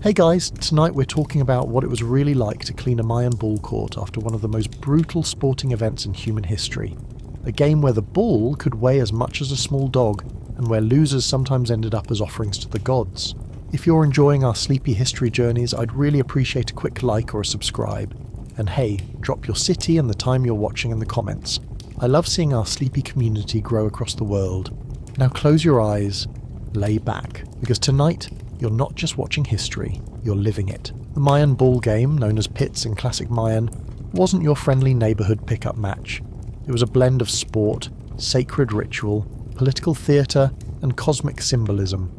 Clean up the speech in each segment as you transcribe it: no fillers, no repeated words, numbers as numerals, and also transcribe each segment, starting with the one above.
Hey guys, tonight we're talking about what it was really like to clean a Mayan ball court after one of the most brutal sporting events in human history. A game where the ball could weigh as much as a small dog, and where losers sometimes ended up as offerings to the gods. If you're enjoying our sleepy history journeys, I'd really appreciate a quick like or a subscribe. And hey, drop your city and the time you're watching in the comments. I love seeing our sleepy community grow across the world. Now close your eyes, lay back, because tonight you're not just watching history, you're living it. The Mayan ball game, known as pits in classic Mayan, wasn't your friendly neighbourhood pickup match. It was a blend of sport, sacred ritual, political theatre, and cosmic symbolism.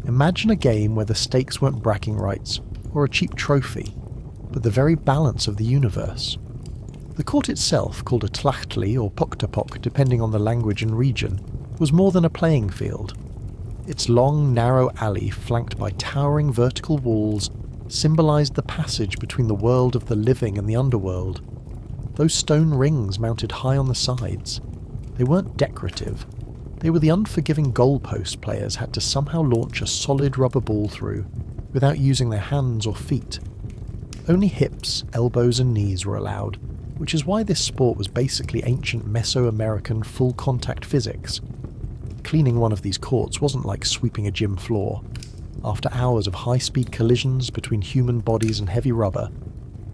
Imagine a game where the stakes weren't bragging rights or a cheap trophy, but the very balance of the universe. The court itself, called a tlachtli or poktapok depending on the language and region, was more than a playing field. Its long, narrow alley, flanked by towering vertical walls, symbolised the passage between the world of the living and the underworld. Those stone rings mounted high on the sides. They weren't decorative. They were the unforgiving goalpost players had to somehow launch a solid rubber ball through, without using their hands or feet. Only hips, elbows and knees were allowed, which is why this sport was basically ancient Mesoamerican full-contact physics. Cleaning one of these courts wasn't like sweeping a gym floor. After hours of high-speed collisions between human bodies and heavy rubber,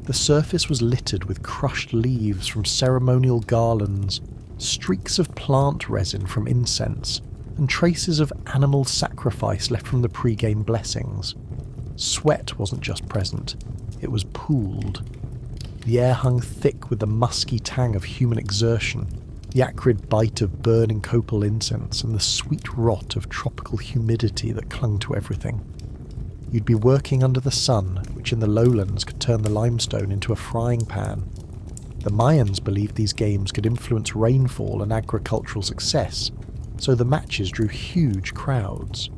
the surface was littered with crushed leaves from ceremonial garlands, streaks of plant resin from incense, and traces of animal sacrifice left from the pre-game blessings. Sweat wasn't just present, it was pooled. The air hung thick with the musky tang of human exertion, the acrid bite of burning copal incense, and the sweet rot of tropical humidity that clung to everything. You'd be working under the sun, which in the lowlands could turn the limestone into a frying pan. The Mayans believed these games could influence rainfall and agricultural success, so the matches drew huge crowds.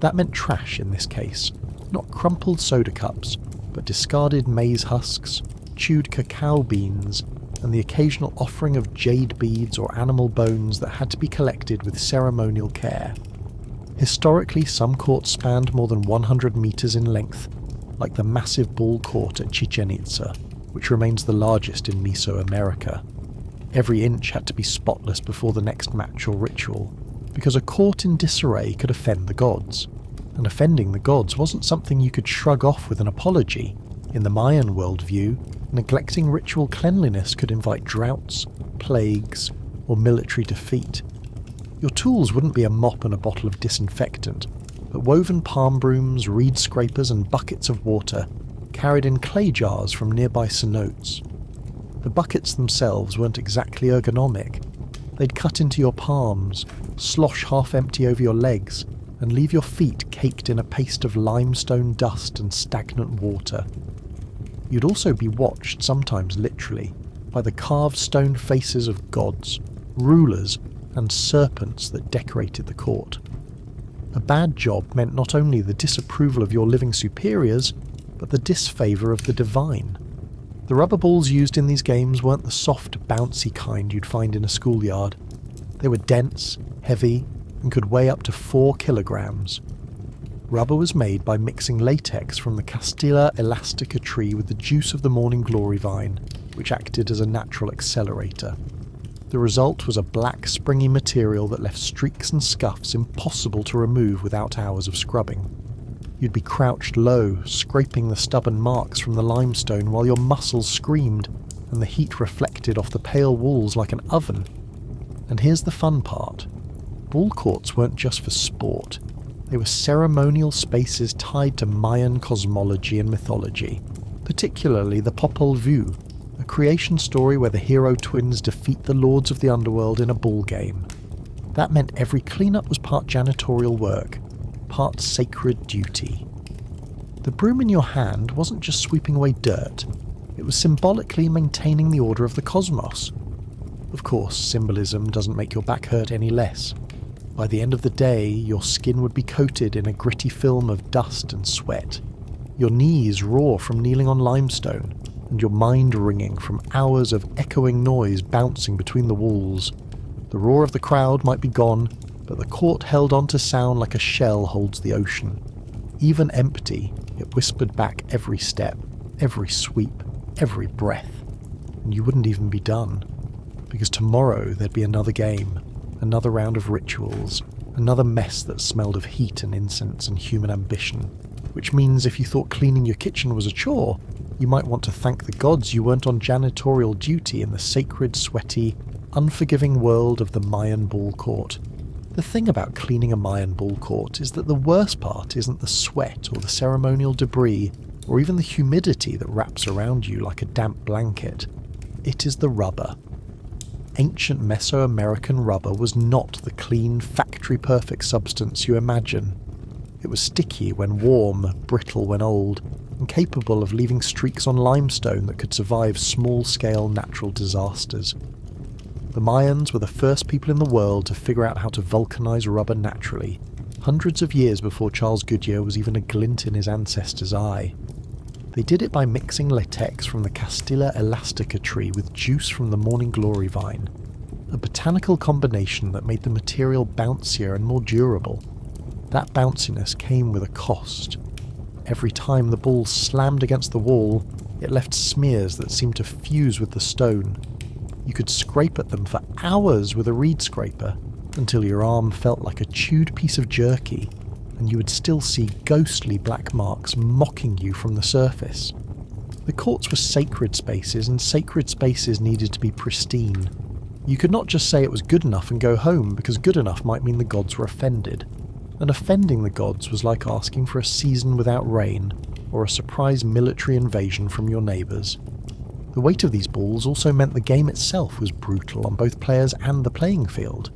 That meant trash in this case, not crumpled soda cups, but discarded maize husks, chewed cacao beans, and the occasional offering of jade beads or animal bones that had to be collected with ceremonial care. Historically, some courts spanned more than 100 meters in length, like the massive ball court at Chichen Itza, which remains the largest in Mesoamerica. Every inch had to be spotless before the next match or ritual, because a court in disarray could offend the gods. And offending the gods wasn't something you could shrug off with an apology. In the Mayan worldview, neglecting ritual cleanliness could invite droughts, plagues, or military defeat. Your tools wouldn't be a mop and a bottle of disinfectant, but woven palm brooms, reed scrapers, and buckets of water carried in clay jars from nearby cenotes. The buckets themselves weren't exactly ergonomic. They'd cut into your palms, slosh half empty over your legs, and leave your feet caked in a paste of limestone dust and stagnant water. You'd also be watched, sometimes literally, by the carved stone faces of gods, rulers, and serpents that decorated the court. A bad job meant not only the disapproval of your living superiors, but the disfavour of the divine. The rubber balls used in these games weren't the soft, bouncy kind you'd find in a schoolyard. They were dense, heavy, and could weigh up to 4 kilograms. Rubber was made by mixing latex from the Castilla elastica tree with the juice of the morning glory vine, which acted as a natural accelerator. The result was a black, springy material that left streaks and scuffs impossible to remove without hours of scrubbing. You'd be crouched low, scraping the stubborn marks from the limestone while your muscles screamed, and the heat reflected off the pale walls like an oven. And here's the fun part. Ball courts weren't just for sport. They were ceremonial spaces tied to Mayan cosmology and mythology, particularly the Popol Vuh, a creation story where the hero twins defeat the lords of the underworld in a ball game. That meant every cleanup was part janitorial work, part sacred duty. The broom in your hand wasn't just sweeping away dirt, it was symbolically maintaining the order of the cosmos. Of course, symbolism doesn't make your back hurt any less. By the end of the day, your skin would be coated in a gritty film of dust and sweat, your knees raw from kneeling on limestone, and your mind ringing from hours of echoing noise bouncing between the walls. The roar of the crowd might be gone, but the court held on to sound like a shell holds the ocean. Even empty, It whispered back every step, every sweep, every breath. And you wouldn't even be done. Because tomorrow there'd be another game, another round of rituals, another mess that smelled of heat and incense and human ambition. Which means if you thought cleaning your kitchen was a chore, you might want to thank the gods you weren't on janitorial duty in the sacred, sweaty, unforgiving world of the Mayan ball court. The thing about cleaning a Mayan ball court is that the worst part isn't the sweat or the ceremonial debris or even the humidity that wraps around you like a damp blanket. It is the rubber. Ancient Mesoamerican rubber was not the clean, factory-perfect substance you imagine. It was sticky when warm, brittle when old, and capable of leaving streaks on limestone that could survive small-scale natural disasters. The Mayans were the first people in the world to figure out how to vulcanize rubber naturally, hundreds of years before Charles Goodyear was even a glint in his ancestor's eye. They did it by mixing latex from the Castilla elastica tree with juice from the morning glory vine, a botanical combination that made the material bouncier and more durable. That bounciness came with a cost. Every time the ball slammed against the wall, it left smears that seemed to fuse with the stone. You could scrape at them for hours with a reed scraper, until your arm felt like a chewed piece of jerky, and you would still see ghostly black marks mocking you from the surface. The courts were sacred spaces, and sacred spaces needed to be pristine. You could not just say it was good enough and go home, because good enough might mean the gods were offended. And offending the gods was like asking for a season without rain, or a surprise military invasion from your neighbours. The weight of these balls also meant the game itself was brutal on both players and the playing field.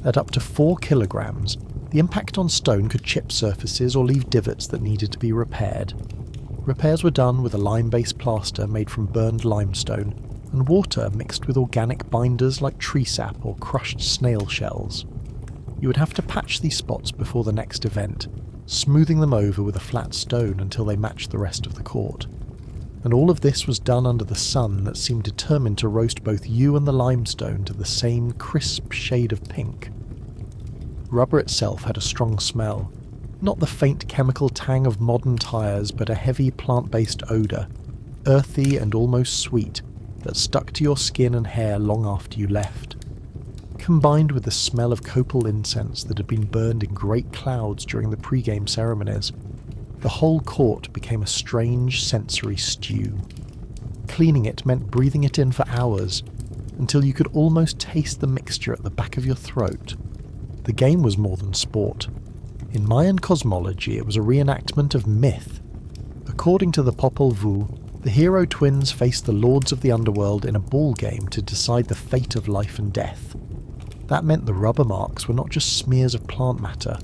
At up to 4 kilograms, the impact on stone could chip surfaces or leave divots that needed to be repaired. Repairs were done with a lime-based plaster made from burned limestone, and water mixed with organic binders like tree sap or crushed snail shells. You would have to patch these spots before the next event, smoothing them over with a flat stone until they matched the rest of the court. And all of this was done under the sun that seemed determined to roast both you and the limestone to the same crisp shade of pink. Rubber itself had a strong smell, not the faint chemical tang of modern tyres, but a heavy plant-based odour, earthy and almost sweet, that stuck to your skin and hair long after you left. Combined with the smell of copal incense that had been burned in great clouds during the pre-game ceremonies, the whole court became a strange sensory stew. Cleaning it meant breathing it in for hours, until you could almost taste the mixture at the back of your throat. The game was more than sport. In Mayan cosmology, it was a reenactment of myth. According to the Popol Vuh, the hero twins faced the lords of the underworld in a ball game to decide the fate of life and death. That meant the rubber marks were not just smears of plant matter,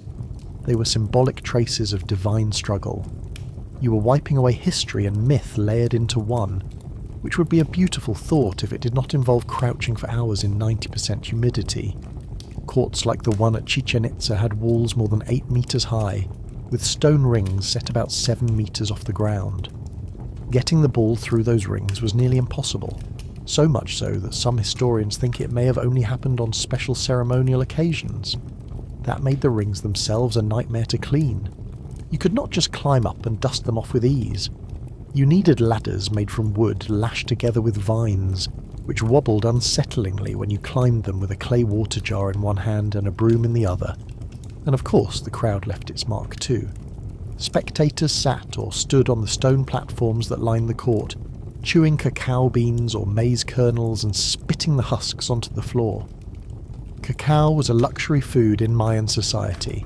they were symbolic traces of divine struggle. You were wiping away history and myth layered into one, which would be a beautiful thought if it did not involve crouching for hours in 90% humidity. Courts like the one at Chichen Itza had walls more than 8 meters high, with stone rings set about 7 meters off the ground. Getting the ball through those rings was nearly impossible, so much so that some historians think it may have only happened on special ceremonial occasions. That made the rings themselves a nightmare to clean. You could not just climb up and dust them off with ease. You needed ladders made from wood lashed together with vines, which wobbled unsettlingly when you climbed them with a clay water jar in one hand and a broom in the other. And of course the crowd left its mark too. Spectators sat or stood on the stone platforms that lined the court, chewing cacao beans or maize kernels and spitting the husks onto the floor. Cacao was a luxury food in Mayan society,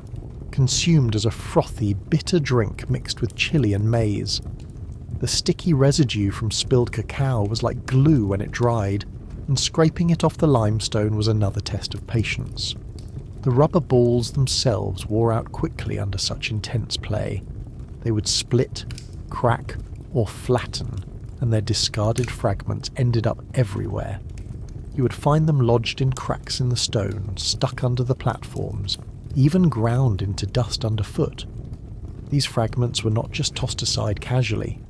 consumed as a frothy, bitter drink mixed with chili and maize. The sticky residue from spilled cacao was like glue when it dried, and scraping it off the limestone was another test of patience. The rubber balls themselves wore out quickly under such intense play. They would split, crack, or flatten, and their discarded fragments ended up everywhere. You would find them lodged in cracks in the stone, stuck under the platforms, even ground into dust underfoot. These fragments were not just tossed aside casually.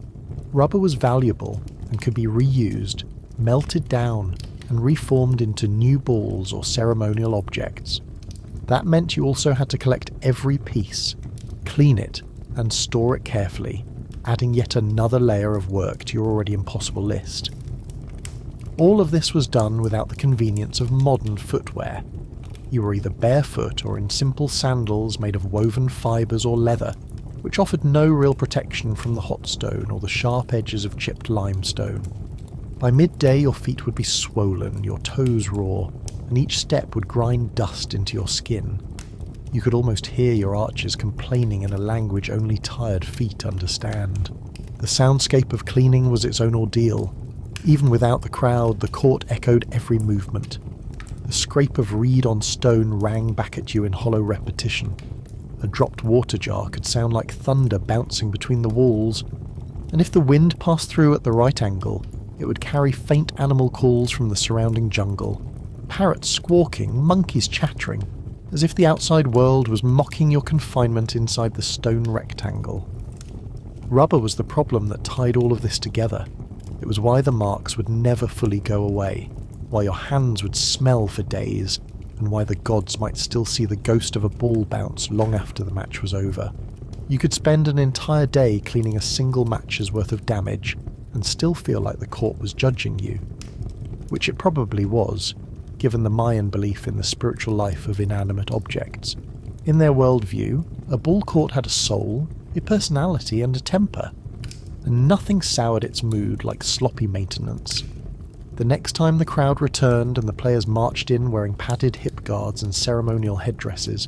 Rubber was valuable and could be reused, melted down, and reformed into new balls or ceremonial objects. That meant you also had to collect every piece, clean it, and store it carefully, adding yet another layer of work to your already impossible list. All of this was done without the convenience of modern footwear. You were either barefoot or in simple sandals made of woven fibres or leather, which offered no real protection from the hot stone or the sharp edges of chipped limestone. By midday your feet would be swollen, your toes raw, and each step would grind dust into your skin. You could almost hear your archers complaining in a language only tired feet understand. The soundscape of cleaning was its own ordeal. Even without the crowd, the court echoed every movement. The scrape of reed on stone rang back at you in hollow repetition. A dropped water jar could sound like thunder bouncing between the walls, and if the wind passed through at the right angle, it would carry faint animal calls from the surrounding jungle. Parrots squawking, monkeys chattering, as if the outside world was mocking your confinement inside the stone rectangle. Rubber was the problem that tied all of this together. It was why the marks would never fully go away, why your hands would smell for days, and why the gods might still see the ghost of a ball bounce long after the match was over. You could spend an entire day cleaning a single match's worth of damage and still feel like the court was judging you. Which it probably was, given the Mayan belief in the spiritual life of inanimate objects. In their worldview, a ball court had a soul, a personality and a temper, and nothing soured its mood like sloppy maintenance. The next time the crowd returned and the players marched in wearing padded hip guards and ceremonial headdresses,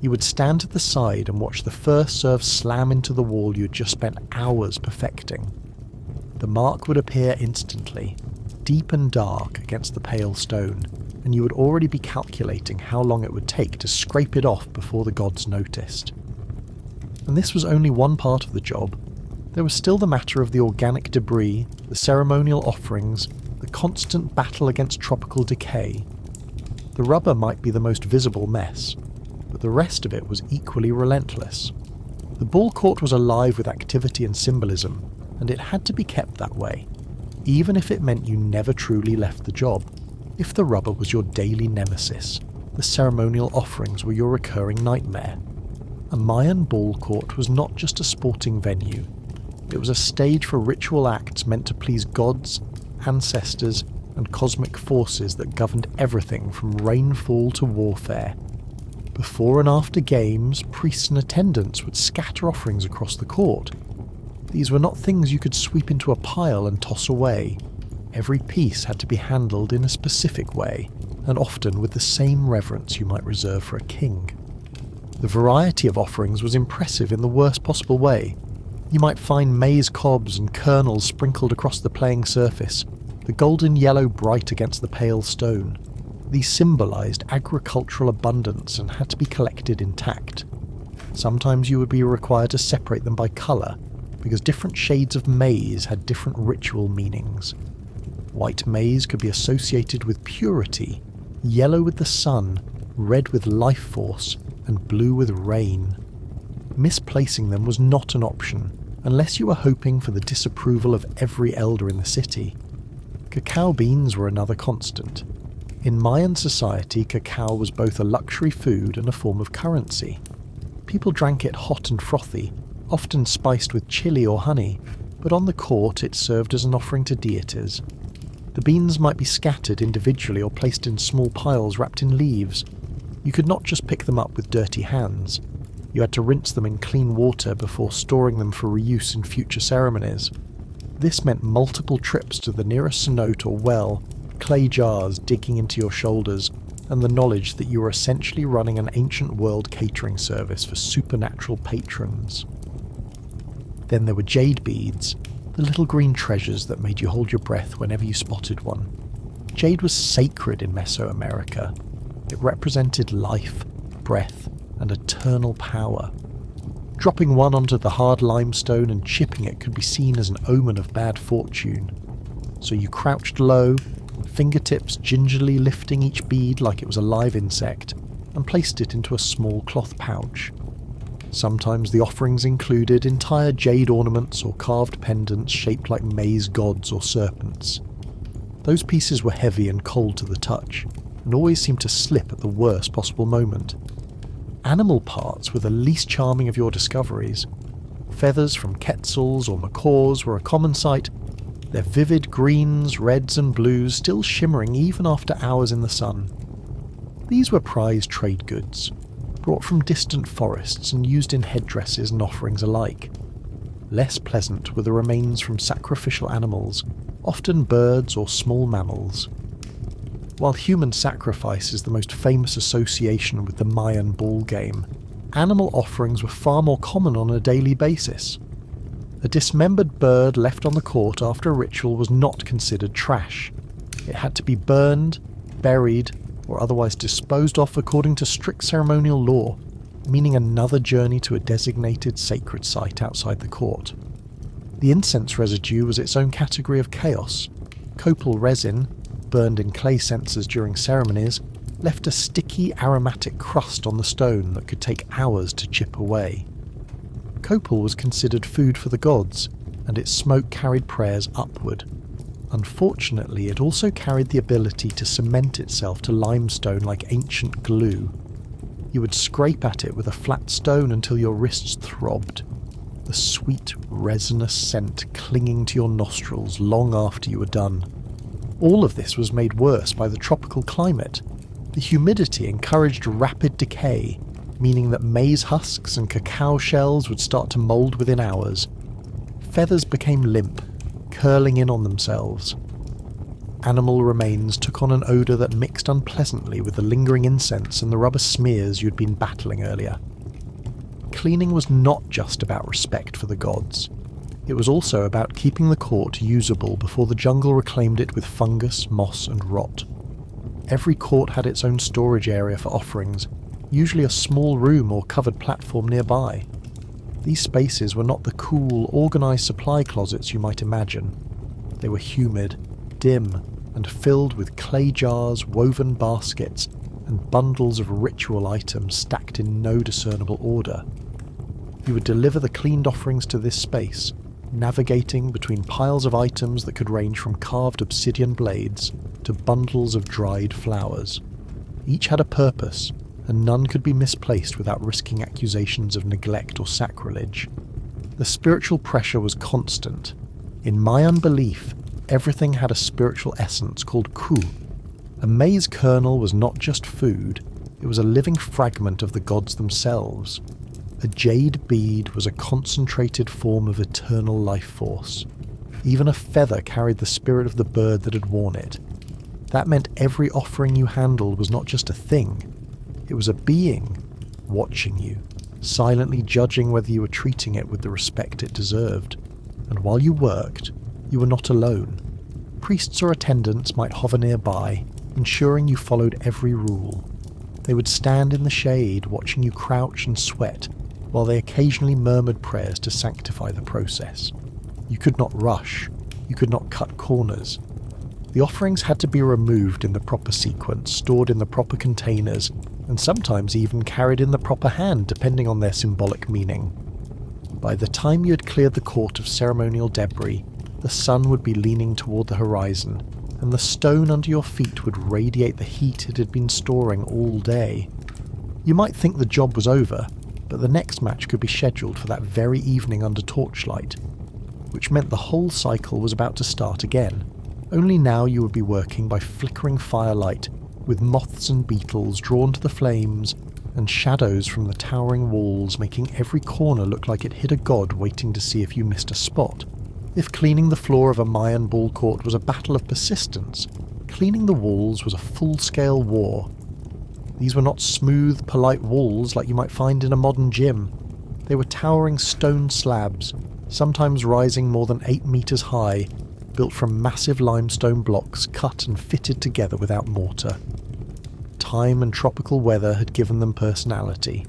you would stand at the side and watch the first serve slam into the wall you had just spent hours perfecting. The mark would appear instantly, deep and dark against the pale stone, and you would already be calculating how long it would take to scrape it off before the gods noticed. And this was only one part of the job. There was still the matter of the organic debris, the ceremonial offerings, the constant battle against tropical decay. The rubber might be the most visible mess, but the rest of it was equally relentless. The ball court was alive with activity and symbolism, and it had to be kept that way, even if it meant you never truly left the job. If the rubber was your daily nemesis, the ceremonial offerings were your recurring nightmare. A Mayan ball court was not just a sporting venue. It was a stage for ritual acts meant to please gods, ancestors, and cosmic forces that governed everything from rainfall to warfare. Before and after games, priests and attendants would scatter offerings across the court. These were not things you could sweep into a pile and toss away. Every piece had to be handled in a specific way, and often with the same reverence you might reserve for a king. The variety of offerings was impressive in the worst possible way. You might find maize cobs and kernels sprinkled across the playing surface, the golden yellow bright against the pale stone. These symbolized agricultural abundance and had to be collected intact. Sometimes you would be required to separate them by color, because different shades of maize had different ritual meanings. White maize could be associated with purity, yellow with the sun, red with life force, and blue with rain. Misplacing them was not an option, unless you were hoping for the disapproval of every elder in the city. Cacao beans were another constant. In Mayan society, cacao was both a luxury food and a form of currency. People drank it hot and frothy, often spiced with chili or honey, but on the court it served as an offering to deities. The beans might be scattered individually or placed in small piles wrapped in leaves. You could not just pick them up with dirty hands. You had to rinse them in clean water before storing them for reuse in future ceremonies. This meant multiple trips to the nearest cenote or well, clay jars digging into your shoulders, and the knowledge that you were essentially running an ancient world catering service for supernatural patrons. Then there were jade beads, the little green treasures that made you hold your breath whenever you spotted one. Jade was sacred in Mesoamerica. It represented life, breath, and eternal power. Dropping one onto the hard limestone and chipping it could be seen as an omen of bad fortune. So you crouched low, fingertips gingerly lifting each bead like it was a live insect, and placed it into a small cloth pouch. Sometimes the offerings included entire jade ornaments or carved pendants shaped like maize gods or serpents. Those pieces were heavy and cold to the touch, and always seemed to slip at the worst possible moment. Animal parts were the least charming of your discoveries. Feathers from quetzals or macaws were a common sight, their vivid greens, reds and blues still shimmering even after hours in the sun. These were prized trade goods, brought from distant forests and used in headdresses and offerings alike. Less pleasant were the remains from sacrificial animals, often birds or small mammals. While human sacrifice is the most famous association with the Mayan ball game, animal offerings were far more common on a daily basis. A dismembered bird left on the court after a ritual was not considered trash. It had to be burned, buried, or otherwise disposed of according to strict ceremonial law, meaning another journey to a designated sacred site outside the court. The incense residue was its own category of chaos. Copal resin, burned in clay censers during ceremonies, left a sticky aromatic crust on the stone that could take hours to chip away. Copal was considered food for the gods, and its smoke carried prayers upward. Unfortunately, it also carried the ability to cement itself to limestone like ancient glue. You would scrape at it with a flat stone until your wrists throbbed, the sweet, resinous scent clinging to your nostrils long after you were done. All of this was made worse by the tropical climate. The humidity encouraged rapid decay, meaning that maize husks and cacao shells would start to mould within hours. Feathers became limp, curling in on themselves. Animal remains took on an odour that mixed unpleasantly with the lingering incense and the rubber smears you'd been battling earlier. Cleaning was not just about respect for the gods. It was also about keeping the court usable before the jungle reclaimed it with fungus, moss and rot. Every court had its own storage area for offerings, usually a small room or covered platform nearby. These spaces were not the cool, organised supply closets you might imagine. They were humid, dim, and filled with clay jars, woven baskets, and bundles of ritual items stacked in no discernible order. You would deliver the cleaned offerings to this space, navigating between piles of items that could range from carved obsidian blades to bundles of dried flowers. Each had a purpose, and none could be misplaced without risking accusations of neglect or sacrilege. The spiritual pressure was constant. In Mayan belief, everything had a spiritual essence called ku. A maize kernel was not just food, it was a living fragment of the gods themselves. A jade bead was a concentrated form of eternal life force. Even a feather carried the spirit of the bird that had worn it. That meant every offering you handled was not just a thing, it was a being, watching you, silently judging whether you were treating it with the respect it deserved. And while you worked, you were not alone. Priests or attendants might hover nearby, ensuring you followed every rule. They would stand in the shade, watching you crouch and sweat, while they occasionally murmured prayers to sanctify the process. You could not rush, you could not cut corners. The offerings had to be removed in the proper sequence, stored in the proper containers, and sometimes even carried in the proper hand, depending on their symbolic meaning. By the time you had cleared the court of ceremonial debris, the sun would be leaning toward the horizon, and the stone under your feet would radiate the heat it had been storing all day. You might think the job was over, but the next match could be scheduled for that very evening under torchlight, which meant the whole cycle was about to start again. Only now you would be working by flickering firelight, with moths and beetles drawn to the flames, and shadows from the towering walls making every corner look like it hid a god waiting to see if you missed a spot. If cleaning the floor of a Mayan ball court was a battle of persistence, cleaning the walls was a full-scale war. These were not smooth, polite walls like you might find in a modern gym. They were towering stone slabs, sometimes rising more than 8 meters high, built from massive limestone blocks cut and fitted together without mortar. Time and tropical weather had given them personality.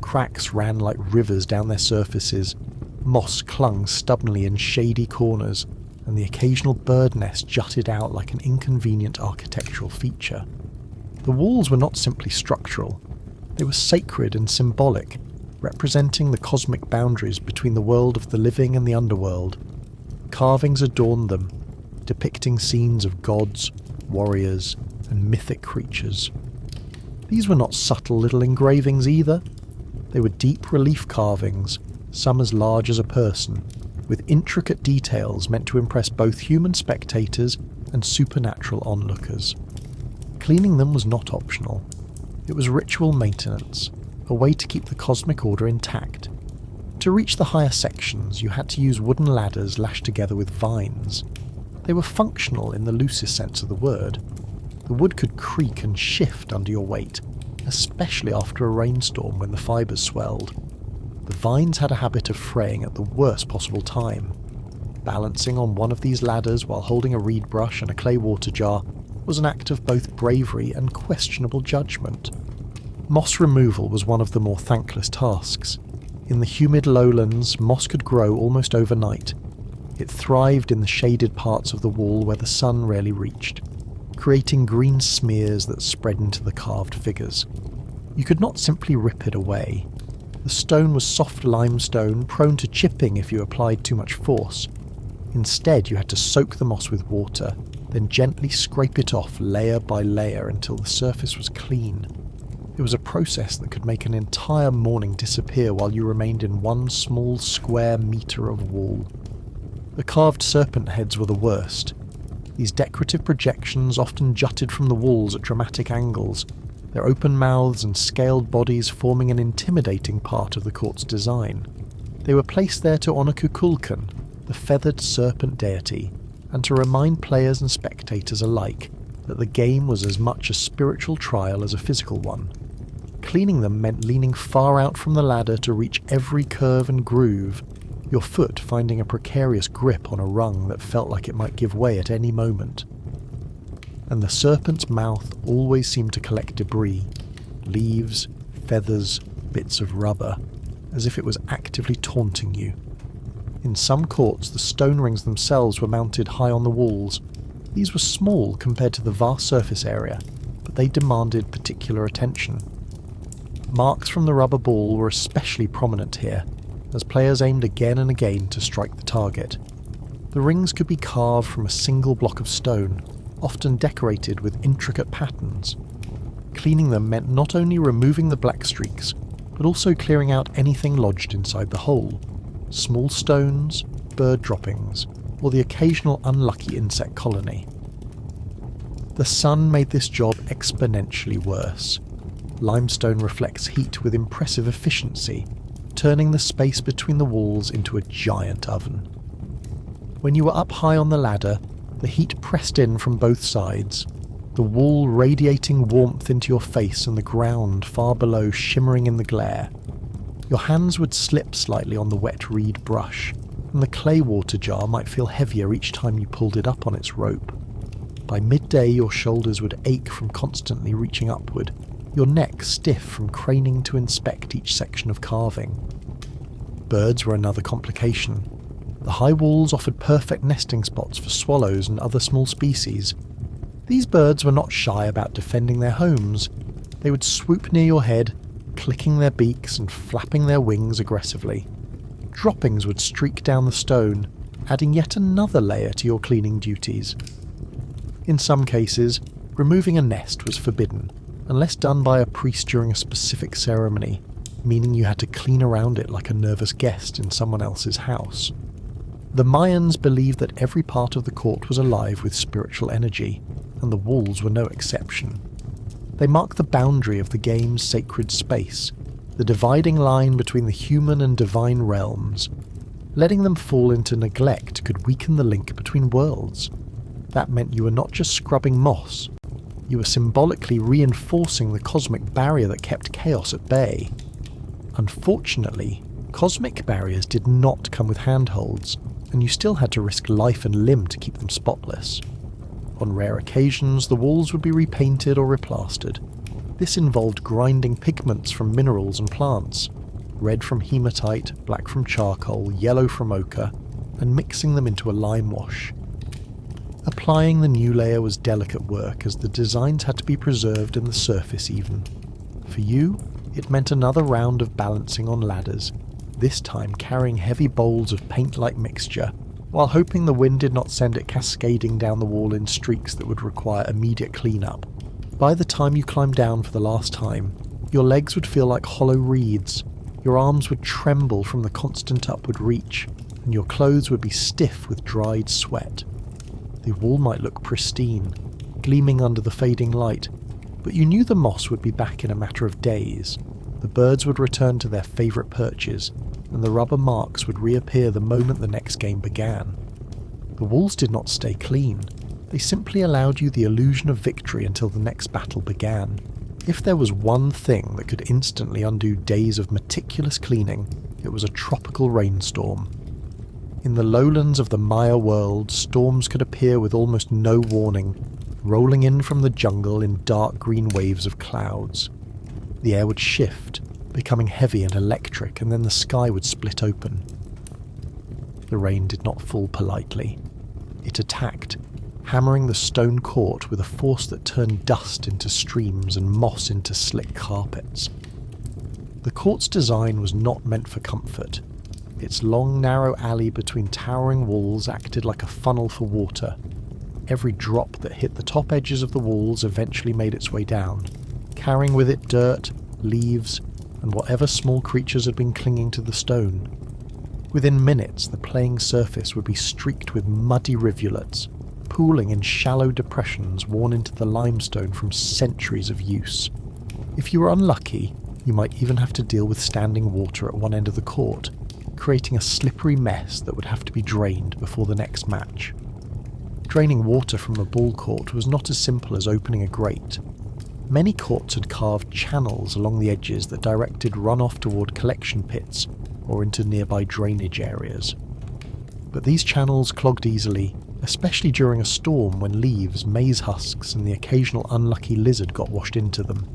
Cracks ran like rivers down their surfaces, moss clung stubbornly in shady corners, and the occasional bird nest jutted out like an inconvenient architectural feature. The walls were not simply structural, they were sacred and symbolic, representing the cosmic boundaries between the world of the living and the underworld. Carvings adorned them, depicting scenes of gods, warriors, and mythic creatures. These were not subtle little engravings either. They were deep relief carvings, some as large as a person, with intricate details meant to impress both human spectators and supernatural onlookers. Cleaning them was not optional. It was ritual maintenance, a way to keep the cosmic order intact. To reach the higher sections, you had to use wooden ladders lashed together with vines. They were functional in the loosest sense of the word. The wood could creak and shift under your weight, especially after a rainstorm when the fibres swelled. The vines had a habit of fraying at the worst possible time. Balancing on one of these ladders while holding a reed brush and a clay water jar was an act of both bravery and questionable judgment. Moss removal was one of the more thankless tasks. In the humid lowlands, moss could grow almost overnight. It thrived in the shaded parts of the wall where the sun rarely reached, creating green smears that spread into the carved figures. You could not simply rip it away. The stone was soft limestone, prone to chipping if you applied too much force. Instead, you had to soak the moss with water, then gently scrape it off layer by layer until the surface was clean. It was a process that could make an entire morning disappear while you remained in one small square metre of wall. The carved serpent heads were the worst. These decorative projections often jutted from the walls at dramatic angles, their open mouths and scaled bodies forming an intimidating part of the court's design. They were placed there to honour Kukulkan, the feathered serpent deity, and to remind players and spectators alike that the game was as much a spiritual trial as a physical one. Cleaning them meant leaning far out from the ladder to reach every curve and groove, your foot finding a precarious grip on a rung that felt like it might give way at any moment. And the serpent's mouth always seemed to collect debris, leaves, feathers, bits of rubber, as if it was actively taunting you. In some courts, the stone rings themselves were mounted high on the walls. These were small compared to the vast surface area, but they demanded particular attention. Marks from the rubber ball were especially prominent here, as players aimed again and again to strike the target. The rings could be carved from a single block of stone, often decorated with intricate patterns. Cleaning them meant not only removing the black streaks, but also clearing out anything lodged inside the hole. Small stones, bird droppings, or the occasional unlucky insect colony. The sun made this job exponentially worse. Limestone reflects heat with impressive efficiency, turning the space between the walls into a giant oven. When you were up high on the ladder, the heat pressed in from both sides, the wall radiating warmth into your face and the ground far below shimmering in the glare. Your hands would slip slightly on the wet reed brush, and the clay water jar might feel heavier each time you pulled it up on its rope. By midday, your shoulders would ache from constantly reaching upward, your neck stiff from craning to inspect each section of carving. Birds were another complication. The high walls offered perfect nesting spots for swallows and other small species. These birds were not shy about defending their homes. They would swoop near your head, clicking their beaks and flapping their wings aggressively. Droppings would streak down the stone, adding yet another layer to your cleaning duties. In some cases, removing a nest was forbidden, unless done by a priest during a specific ceremony, meaning you had to clean around it like a nervous guest in someone else's house. The Mayans believed that every part of the court was alive with spiritual energy, and the walls were no exception. They marked the boundary of the game's sacred space, the dividing line between the human and divine realms. Letting them fall into neglect could weaken the link between worlds. That meant you were not just scrubbing moss, you were symbolically reinforcing the cosmic barrier that kept chaos at bay. Unfortunately, cosmic barriers did not come with handholds, and you still had to risk life and limb to keep them spotless. On rare occasions, the walls would be repainted or replastered. This involved grinding pigments from minerals and plants, red from hematite, black from charcoal, yellow from ochre, and mixing them into a lime wash. Applying the new layer was delicate work, as the designs had to be preserved and the surface even. For you, it meant another round of balancing on ladders, this time carrying heavy bowls of paint-like mixture, while hoping the wind did not send it cascading down the wall in streaks that would require immediate clean-up. By the time you climbed down for the last time, your legs would feel like hollow reeds, Your arms would tremble from the constant upward reach, and your clothes would be stiff with dried sweat. The wall might look pristine, gleaming under the fading light, but you knew the moss would be back in a matter of days. The birds would return to their favourite perches, and the rubber marks would reappear the moment the next game began. The walls did not stay clean. They simply allowed you the illusion of victory until the next battle began. If there was one thing that could instantly undo days of meticulous cleaning, it was a tropical rainstorm. In the lowlands of the Maya world, storms could appear with almost no warning, rolling in from the jungle in dark green waves of clouds. The air would shift, becoming heavy and electric, and then the sky would split open. The rain did not fall politely. It attacked, hammering the stone court with a force that turned dust into streams and moss into slick carpets. The court's design was not meant for comfort. Its long, narrow alley between towering walls acted like a funnel for water. Every drop that hit the top edges of the walls eventually made its way down, carrying with it dirt, leaves, and whatever small creatures had been clinging to the stone. Within minutes, the playing surface would be streaked with muddy rivulets, pooling in shallow depressions worn into the limestone from centuries of use. If you were unlucky, you might even have to deal with standing water at one end of the court, creating a slippery mess that would have to be drained before the next match. Draining water from a ball court was not as simple as opening a grate. Many courts had carved channels along the edges that directed runoff toward collection pits or into nearby drainage areas. But these channels clogged easily, especially during a storm when leaves, maize husks, and the occasional unlucky lizard got washed into them.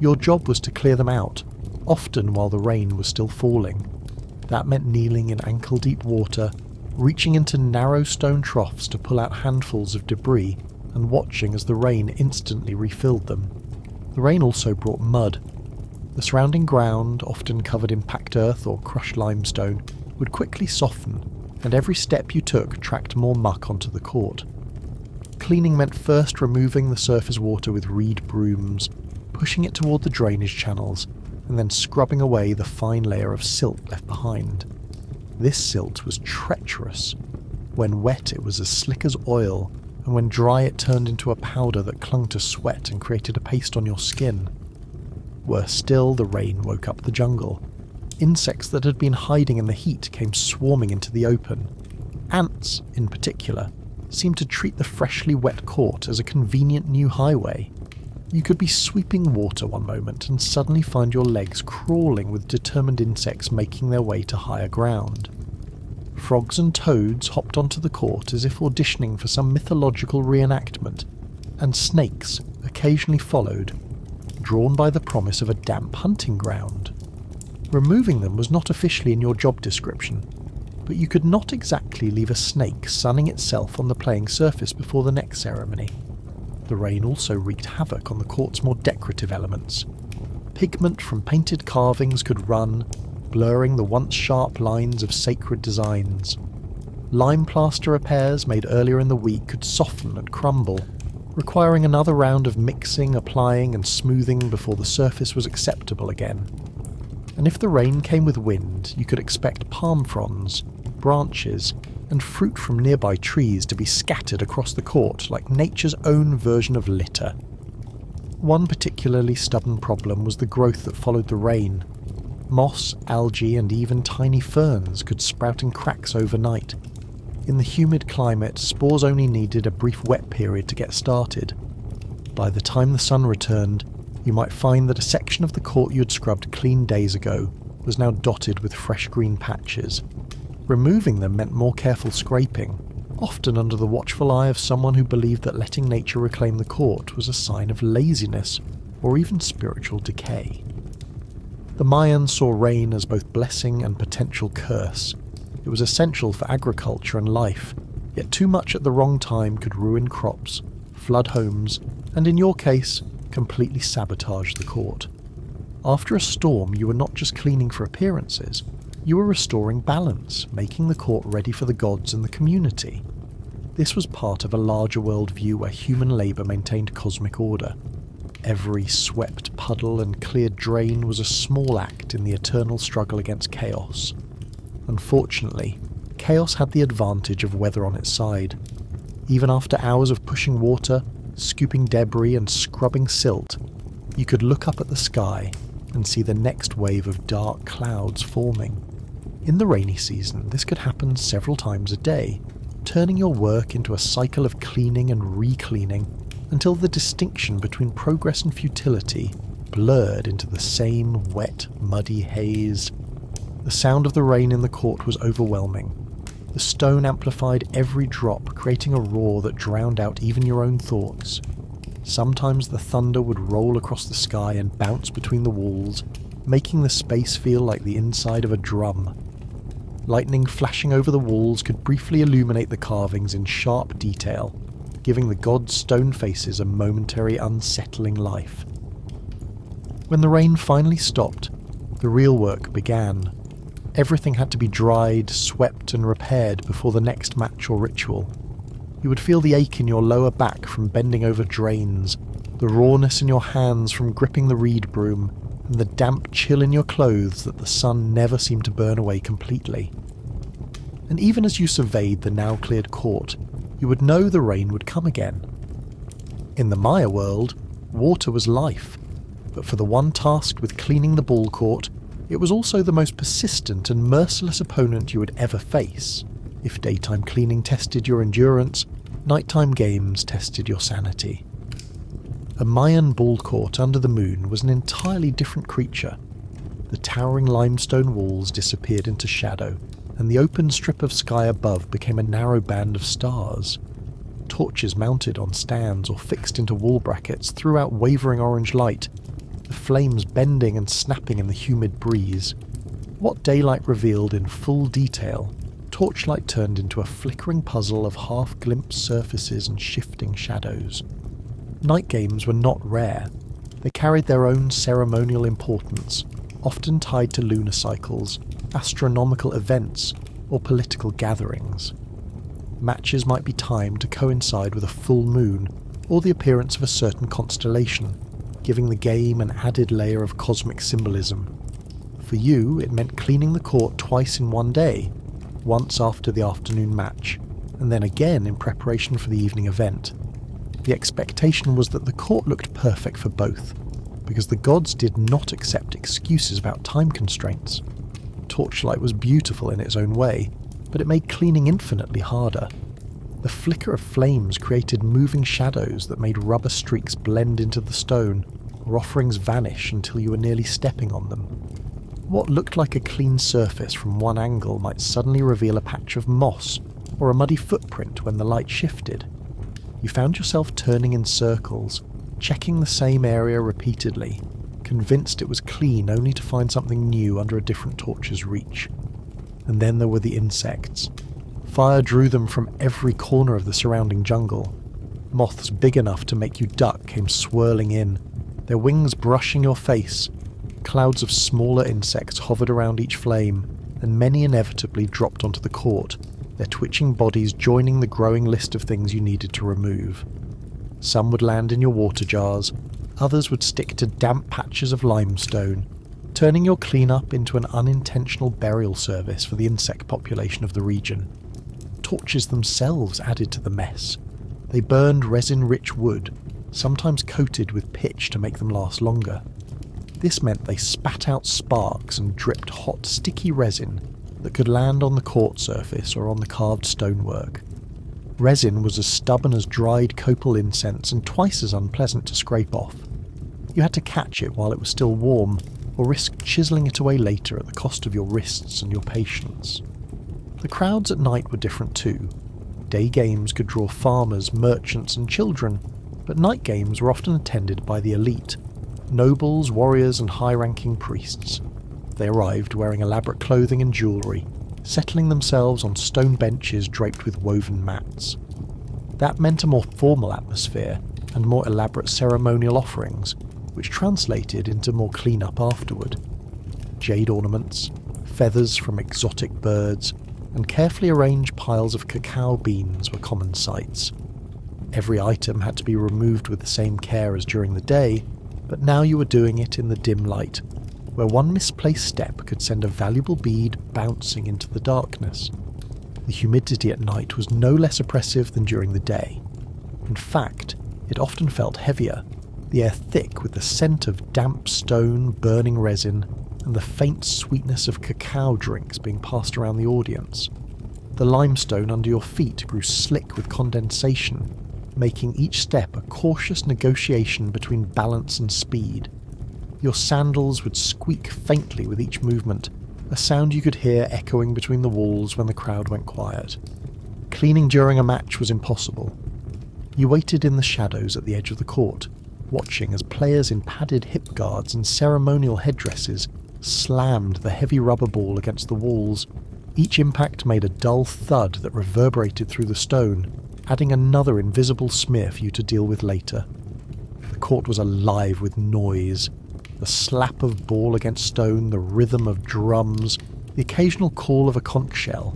Your job was to clear them out, often while the rain was still falling. That meant kneeling in ankle-deep water, reaching into narrow stone troughs to pull out handfuls of debris, and watching as the rain instantly refilled them. The rain also brought mud. The surrounding ground, often covered in packed earth or crushed limestone, would quickly soften, and every step you took tracked more muck onto the court. Cleaning meant first removing the surface water with reed brooms, pushing it toward the drainage channels, and then scrubbing away the fine layer of silt left behind. This silt was treacherous. When wet, it was as slick as oil, and when dry, it turned into a powder that clung to sweat and created a paste on your skin. Worse still, the rain woke up the jungle. Insects that had been hiding in the heat came swarming into the open. Ants, in particular, seemed to treat the freshly wet court as a convenient new highway. You could be sweeping water one moment and suddenly find your legs crawling with determined insects making their way to higher ground. Frogs and toads hopped onto the court as if auditioning for some mythological reenactment, and snakes occasionally followed, drawn by the promise of a damp hunting ground. Removing them was not officially in your job description, but you could not exactly leave a snake sunning itself on the playing surface before the next ceremony. The rain also wreaked havoc on the court's more decorative elements. Pigment from painted carvings could run, blurring the once sharp lines of sacred designs. Lime plaster repairs made earlier in the week could soften and crumble, requiring another round of mixing, applying, and smoothing before the surface was acceptable again. And if the rain came with wind, you could expect palm fronds, branches, and fruit from nearby trees to be scattered across the court like nature's own version of litter. One particularly stubborn problem was the growth that followed the rain. Moss, algae, and even tiny ferns could sprout in cracks overnight. In the humid climate, spores only needed a brief wet period to get started. By the time the sun returned, you might find that a section of the court you had scrubbed clean days ago was now dotted with fresh green patches. Removing them meant more careful scraping, often under the watchful eye of someone who believed that letting nature reclaim the court was a sign of laziness or even spiritual decay. The Mayans saw rain as both blessing and potential curse. It was essential for agriculture and life, yet too much at the wrong time could ruin crops, flood homes, and in your case, completely sabotage the court. After a storm, you were not just cleaning for appearances, you were restoring balance, making the court ready for the gods and the community. This was part of a larger worldview where human labour maintained cosmic order. Every swept puddle and cleared drain was a small act in the eternal struggle against chaos. Unfortunately, chaos had the advantage of weather on its side. Even after hours of pushing water, scooping debris and scrubbing silt, you could look up at the sky and see the next wave of dark clouds forming. In the rainy season, this could happen several times a day, turning your work into a cycle of cleaning and re-cleaning until the distinction between progress and futility blurred into the same wet, muddy haze. The sound of the rain in the court was overwhelming. The stone amplified every drop, creating a roar that drowned out even your own thoughts. Sometimes the thunder would roll across the sky and bounce between the walls, making the space feel like the inside of a drum. Lightning flashing over the walls could briefly illuminate the carvings in sharp detail, giving the gods' stone faces a momentary unsettling life. When the rain finally stopped, the real work began. Everything had to be dried, swept and repaired before the next match or ritual. You would feel the ache in your lower back from bending over drains, the rawness in your hands from gripping the reed broom, and the damp chill in your clothes that the sun never seemed to burn away completely. And even as you surveyed the now cleared court, you would know the rain would come again. In the Maya world, water was life, but for the one tasked with cleaning the ball court, it was also the most persistent and merciless opponent you would ever face. If daytime cleaning tested your endurance, nighttime games tested your sanity. A Mayan ball court under the moon was an entirely different creature. The towering limestone walls disappeared into shadow, and the open strip of sky above became a narrow band of stars. Torches mounted on stands or fixed into wall brackets threw out wavering orange light, the flames bending and snapping in the humid breeze. What daylight revealed in full detail, torchlight turned into a flickering puzzle of half-glimpsed surfaces and shifting shadows. Night games were not rare. They carried their own ceremonial importance, often tied to lunar cycles, astronomical events, or political gatherings. Matches might be timed to coincide with a full moon or the appearance of a certain constellation, giving the game an added layer of cosmic symbolism. For you, it meant cleaning the court twice in one day, once after the afternoon match, and then again in preparation for the evening event. The expectation was that the court looked perfect for both, because the gods did not accept excuses about time constraints. Torchlight was beautiful in its own way, but it made cleaning infinitely harder. The flicker of flames created moving shadows that made rubber streaks blend into the stone, or offerings vanish until you were nearly stepping on them. What looked like a clean surface from one angle might suddenly reveal a patch of moss or a muddy footprint when the light shifted. You found yourself turning in circles, checking the same area repeatedly, convinced it was clean only to find something new under a different torch's reach. And then there were the insects. Fire drew them from every corner of the surrounding jungle. Moths big enough to make you duck came swirling in, their wings brushing your face. Clouds of smaller insects hovered around each flame, and many inevitably dropped onto the court, their twitching bodies joining the growing list of things you needed to remove. Some would land in your water jars, others would stick to damp patches of limestone, turning your cleanup into an unintentional burial service for the insect population of the region. Torches themselves added to the mess. They burned resin-rich wood, sometimes coated with pitch to make them last longer. This meant they spat out sparks and dripped hot, sticky resin that could land on the court surface or on the carved stonework. Resin was as stubborn as dried copal incense and twice as unpleasant to scrape off. You had to catch it while it was still warm, or risk chiselling it away later at the cost of your wrists and your patience. The crowds at night were different too. Day games could draw farmers, merchants and children, but night games were often attended by the elite, nobles, warriors and high-ranking priests. They arrived wearing elaborate clothing and jewellery, settling themselves on stone benches draped with woven mats. That meant a more formal atmosphere and more elaborate ceremonial offerings, which translated into more clean-up afterward. Jade ornaments, feathers from exotic birds, and carefully arranged piles of cacao beans were common sights. Every item had to be removed with the same care as during the day, but now you were doing it in the dim light, where one misplaced step could send a valuable bead bouncing into the darkness. The humidity at night was no less oppressive than during the day. In fact, it often felt heavier, the air thick with the scent of damp stone, burning resin, and the faint sweetness of cacao drinks being passed around the audience. The limestone under your feet grew slick with condensation, making each step a cautious negotiation between balance and speed. Your sandals would squeak faintly with each movement, a sound you could hear echoing between the walls when the crowd went quiet. Cleaning during a match was impossible. You waited in the shadows at the edge of the court, watching as players in padded hip guards and ceremonial headdresses slammed the heavy rubber ball against the walls. Each impact made a dull thud that reverberated through the stone, adding another invisible smear for you to deal with later. The court was alive with noise. The slap of ball against stone, the rhythm of drums, the occasional call of a conch shell.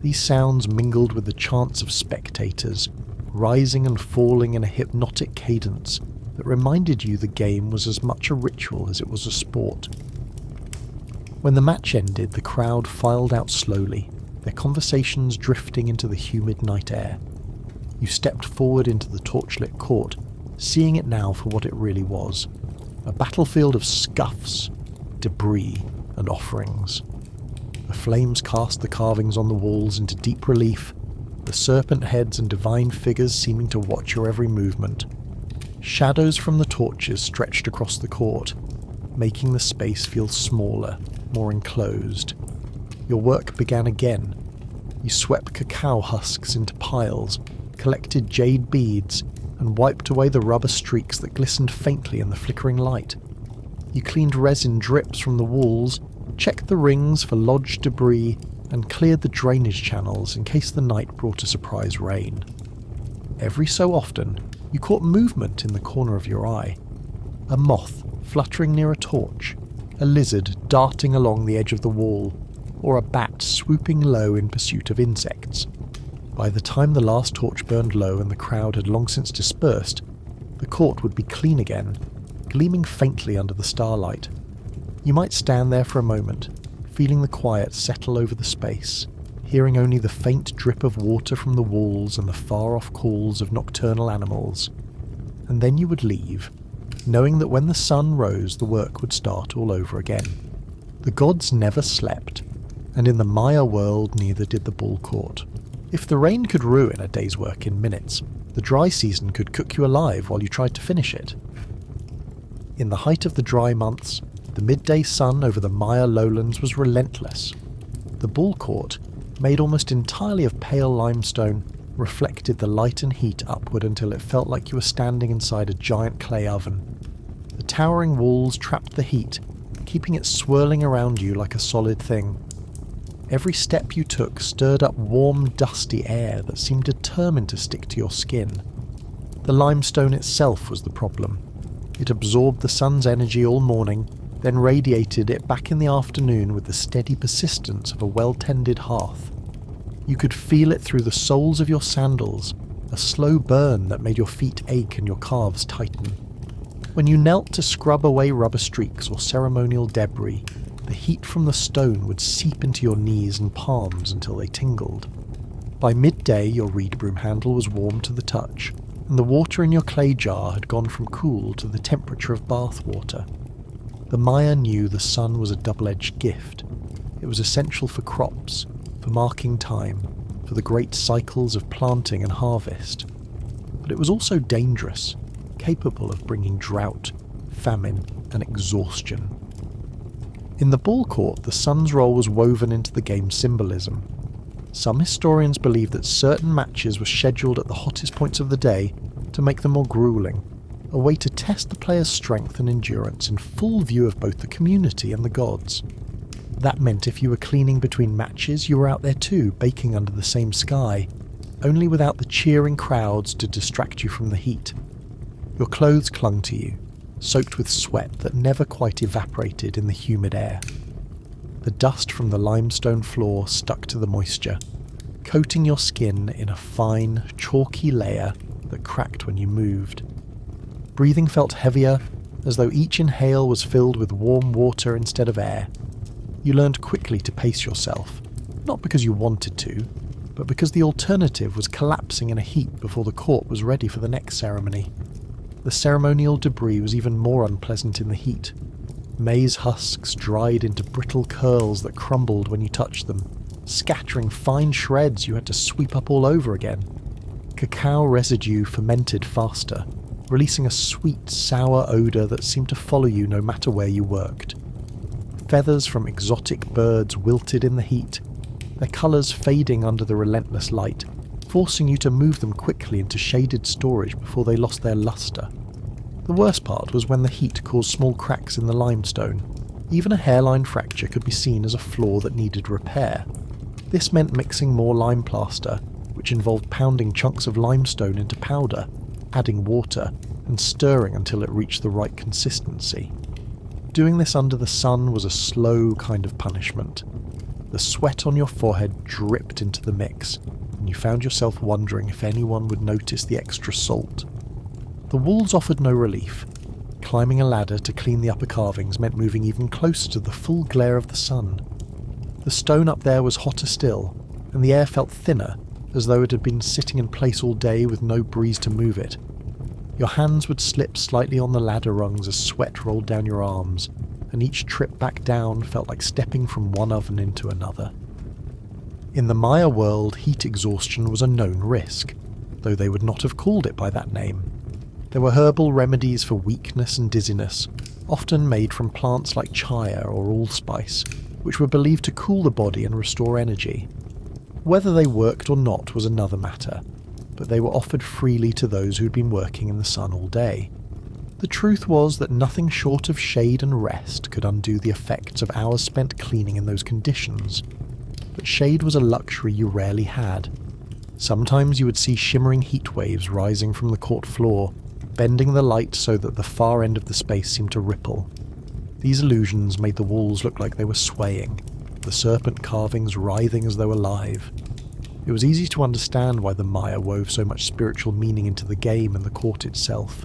These sounds mingled with the chants of spectators, rising and falling in a hypnotic cadence that reminded you the game was as much a ritual as it was a sport. When the match ended, the crowd filed out slowly, their conversations drifting into the humid night air. You stepped forward into the torchlit court, seeing it now for what it really was. A battlefield of scuffs, debris, and offerings. The flames cast the carvings on the walls into deep relief, the serpent heads and divine figures seeming to watch your every movement. Shadows from the torches stretched across the court, making the space feel smaller, more enclosed. Your work began again. You swept cacao husks into piles, collected jade beads, and wiped away the rubber streaks that glistened faintly in the flickering light. You cleaned resin drips from the walls, checked the rings for lodged debris, and cleared the drainage channels in case the night brought a surprise rain. Every so often, you caught movement in the corner of your eye. A moth fluttering near a torch, a lizard darting along the edge of the wall, or a bat swooping low in pursuit of insects. By the time the last torch burned low and the crowd had long since dispersed, the court would be clean again, gleaming faintly under the starlight. You might stand there for a moment, feeling the quiet settle over the space, hearing only the faint drip of water from the walls and the far-off calls of nocturnal animals. And then you would leave, knowing that when the sun rose the work would start all over again. The gods never slept, and in the Maya world neither did the ball court. If the rain could ruin a day's work in minutes, the dry season could cook you alive while you tried to finish it. In the height of the dry months, the midday sun over the Maya lowlands was relentless. The ball court, made almost entirely of pale limestone, reflected the light and heat upward until it felt like you were standing inside a giant clay oven. The towering walls trapped the heat, keeping it swirling around you like a solid thing. Every step you took stirred up warm, dusty air that seemed determined to stick to your skin. The limestone itself was the problem. It absorbed the sun's energy all morning, then radiated it back in the afternoon with the steady persistence of a well-tended hearth. You could feel it through the soles of your sandals, a slow burn that made your feet ache and your calves tighten. When you knelt to scrub away rubber streaks or ceremonial debris, the heat from the stone would seep into your knees and palms until they tingled. By midday, your reed broom handle was warm to the touch, and the water in your clay jar had gone from cool to the temperature of bath water. The Maya knew the sun was a double-edged gift. It was essential for crops, for marking time, for the great cycles of planting and harvest. But it was also dangerous, capable of bringing drought, famine, and exhaustion. In the ball court, the sun's role was woven into the game's symbolism. Some historians believe that certain matches were scheduled at the hottest points of the day to make them more grueling, a way to test the player's strength and endurance in full view of both the community and the gods. That meant if you were cleaning between matches, you were out there too, baking under the same sky, only without the cheering crowds to distract you from the heat. Your clothes clung to you, soaked with sweat that never quite evaporated in the humid air. The dust from the limestone floor stuck to the moisture, coating your skin in a fine, chalky layer that cracked when you moved. Breathing felt heavier, as though each inhale was filled with warm water instead of air. You learned quickly to pace yourself, not because you wanted to, but because the alternative was collapsing in a heap before the court was ready for the next ceremony. The ceremonial debris was even more unpleasant in the heat. Maize husks dried into brittle curls that crumbled when you touched them, scattering fine shreds you had to sweep up all over again. Cacao residue fermented faster, releasing a sweet, sour odour that seemed to follow you no matter where you worked. Feathers from exotic birds wilted in the heat, their colours fading under the relentless light, forcing you to move them quickly into shaded storage before they lost their lustre. The worst part was when the heat caused small cracks in the limestone. Even a hairline fracture could be seen as a flaw that needed repair. This meant mixing more lime plaster, which involved pounding chunks of limestone into powder, adding water, and stirring until it reached the right consistency. Doing this under the sun was a slow kind of punishment. The sweat on your forehead dripped into the mix, and you found yourself wondering if anyone would notice the extra salt. The walls offered no relief. Climbing a ladder to clean the upper carvings meant moving even closer to the full glare of the sun. The stone up there was hotter still, and the air felt thinner, as though it had been sitting in place all day with no breeze to move it. Your hands would slip slightly on the ladder rungs as sweat rolled down your arms, and each trip back down felt like stepping from one oven into another. In the Maya world, heat exhaustion was a known risk, though they would not have called it by that name. There were herbal remedies for weakness and dizziness, often made from plants like chaya or allspice, which were believed to cool the body and restore energy. Whether they worked or not was another matter, but they were offered freely to those who had been working in the sun all day. The truth was that nothing short of shade and rest could undo the effects of hours spent cleaning in those conditions. But shade was a luxury you rarely had. Sometimes you would see shimmering heat waves rising from the court floor, bending the light so that the far end of the space seemed to ripple. These illusions made the walls look like they were swaying, the serpent carvings writhing as though alive. It was easy to understand why the Maya wove so much spiritual meaning into the game and the court itself.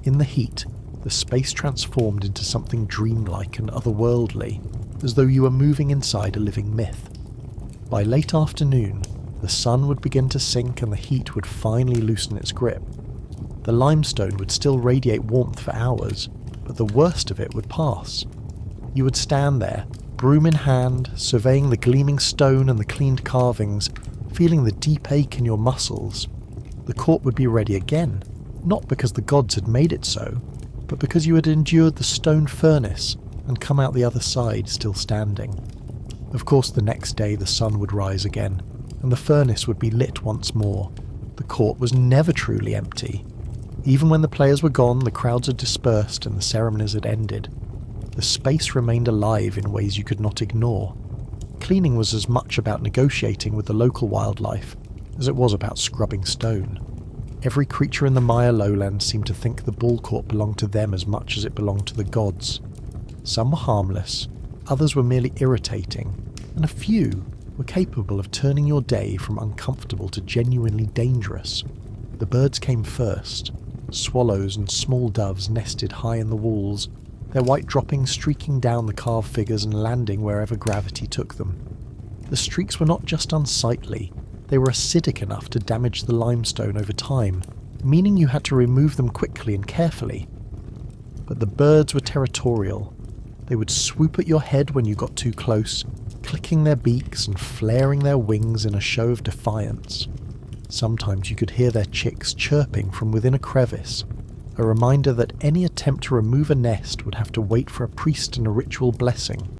In the heat, the space transformed into something dreamlike and otherworldly, as though you were moving inside a living myth. By late afternoon, the sun would begin to sink and the heat would finally loosen its grip. The limestone would still radiate warmth for hours, but the worst of it would pass. You would stand there, broom in hand, surveying the gleaming stone and the cleaned carvings, feeling the deep ache in your muscles. The court would be ready again, not because the gods had made it so, but because you had endured the stone furnace and come out the other side still standing. Of course, the next day the sun would rise again, and the furnace would be lit once more. The court was never truly empty. Even when the players were gone, the crowds had dispersed and the ceremonies had ended. The space remained alive in ways you could not ignore. Cleaning was as much about negotiating with the local wildlife as it was about scrubbing stone. Every creature in the Maya lowlands seemed to think the ball court belonged to them as much as it belonged to the gods. Some were harmless, others were merely irritating, and a few were capable of turning your day from uncomfortable to genuinely dangerous. The birds came first. Swallows and small doves nested high in the walls, their white droppings streaking down the carved figures and landing wherever gravity took them. The streaks were not just unsightly, they were acidic enough to damage the limestone over time, meaning you had to remove them quickly and carefully. But the birds were territorial. They would swoop at your head when you got too close, clicking their beaks and flaring their wings in a show of defiance. Sometimes you could hear their chicks chirping from within a crevice, a reminder that any attempt to remove a nest would have to wait for a priest and a ritual blessing.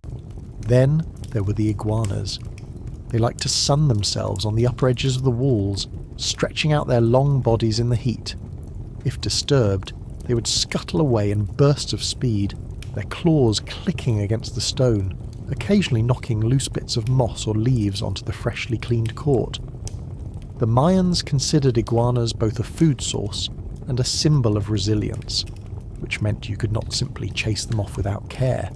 Then there were the iguanas. They liked to sun themselves on the upper edges of the walls, stretching out their long bodies in the heat. If disturbed, they would scuttle away in bursts of speed, their claws clicking against the stone, occasionally knocking loose bits of moss or leaves onto the freshly cleaned court. The Mayans considered iguanas both a food source and a symbol of resilience, which meant you could not simply chase them off without care.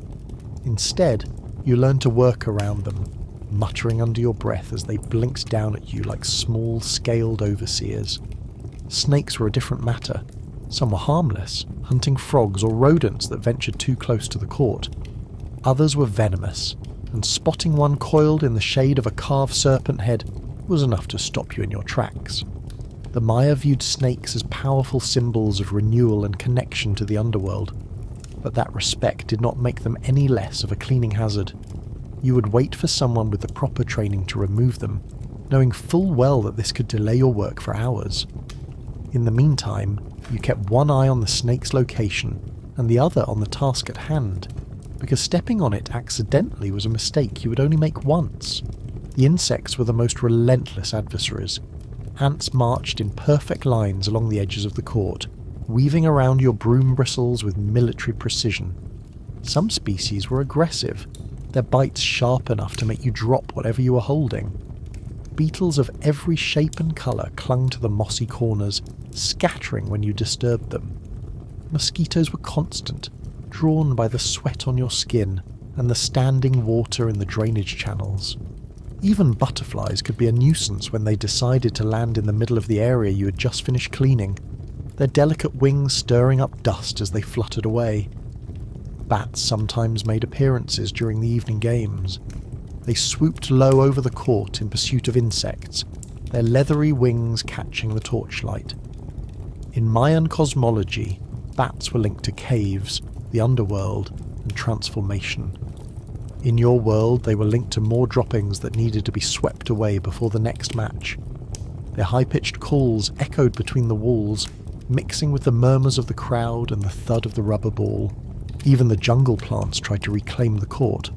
Instead, you learned to work around them, muttering under your breath as they blinked down at you like small, scaled overseers. Snakes were a different matter. Some were harmless, hunting frogs or rodents that ventured too close to the court. Others were venomous, and spotting one coiled in the shade of a carved serpent head was enough to stop you in your tracks. The Maya viewed snakes as powerful symbols of renewal and connection to the underworld, but that respect did not make them any less of a cleaning hazard. You would wait for someone with the proper training to remove them, knowing full well that this could delay your work for hours. In the meantime, you kept one eye on the snake's location and the other on the task at hand, because stepping on it accidentally was a mistake you would only make once. The insects were the most relentless adversaries. Ants marched in perfect lines along the edges of the court, weaving around your broom bristles with military precision. Some species were aggressive, their bites sharp enough to make you drop whatever you were holding. Beetles of every shape and colour clung to the mossy corners, scattering when you disturbed them. Mosquitoes were constant, drawn by the sweat on your skin and the standing water in the drainage channels. Even butterflies could be a nuisance when they decided to land in the middle of the area you had just finished cleaning, their delicate wings stirring up dust as they fluttered away. Bats sometimes made appearances during the evening games. They swooped low over the court in pursuit of insects, their leathery wings catching the torchlight. In Mayan cosmology, bats were linked to caves, the underworld, and transformation. In your world, they were linked to more droppings that needed to be swept away before the next match. Their high-pitched calls echoed between the walls, mixing with the murmurs of the crowd and the thud of the rubber ball. Even the jungle plants tried to reclaim the court.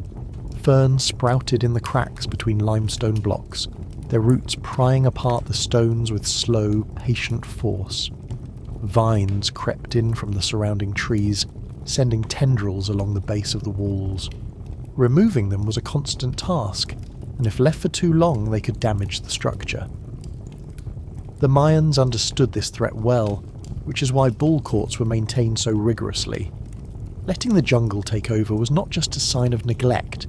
Ferns sprouted in the cracks between limestone blocks, their roots prying apart the stones with slow, patient force. Vines crept in from the surrounding trees, sending tendrils along the base of the walls. Removing them was a constant task, and if left for too long they could damage the structure. The Mayans understood this threat well, which is why bull courts were maintained so rigorously. Letting the jungle take over was not just a sign of neglect,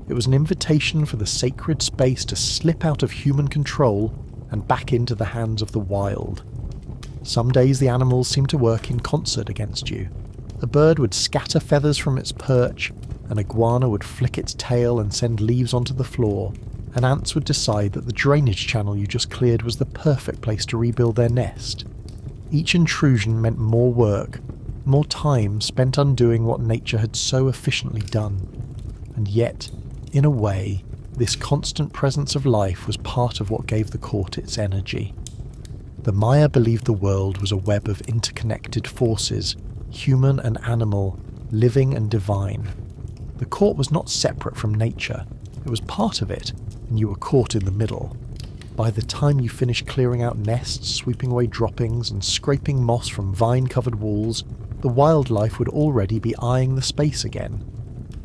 it was an invitation for the sacred space to slip out of human control and back into the hands of the wild. Some days the animals seemed to work in concert against you. A bird would scatter feathers from its perch, an iguana would flick its tail and send leaves onto the floor, and ants would decide that the drainage channel you just cleared was the perfect place to rebuild their nest. Each intrusion meant more work, more time spent undoing what nature had so efficiently done. And yet, in a way, this constant presence of life was part of what gave the court its energy. The Maya believed the world was a web of interconnected forces, human and animal, living and divine. The court was not separate from nature, it was part of it, and you were caught in the middle. By the time you finished clearing out nests, sweeping away droppings, and scraping moss from vine-covered walls, the wildlife would already be eyeing the space again.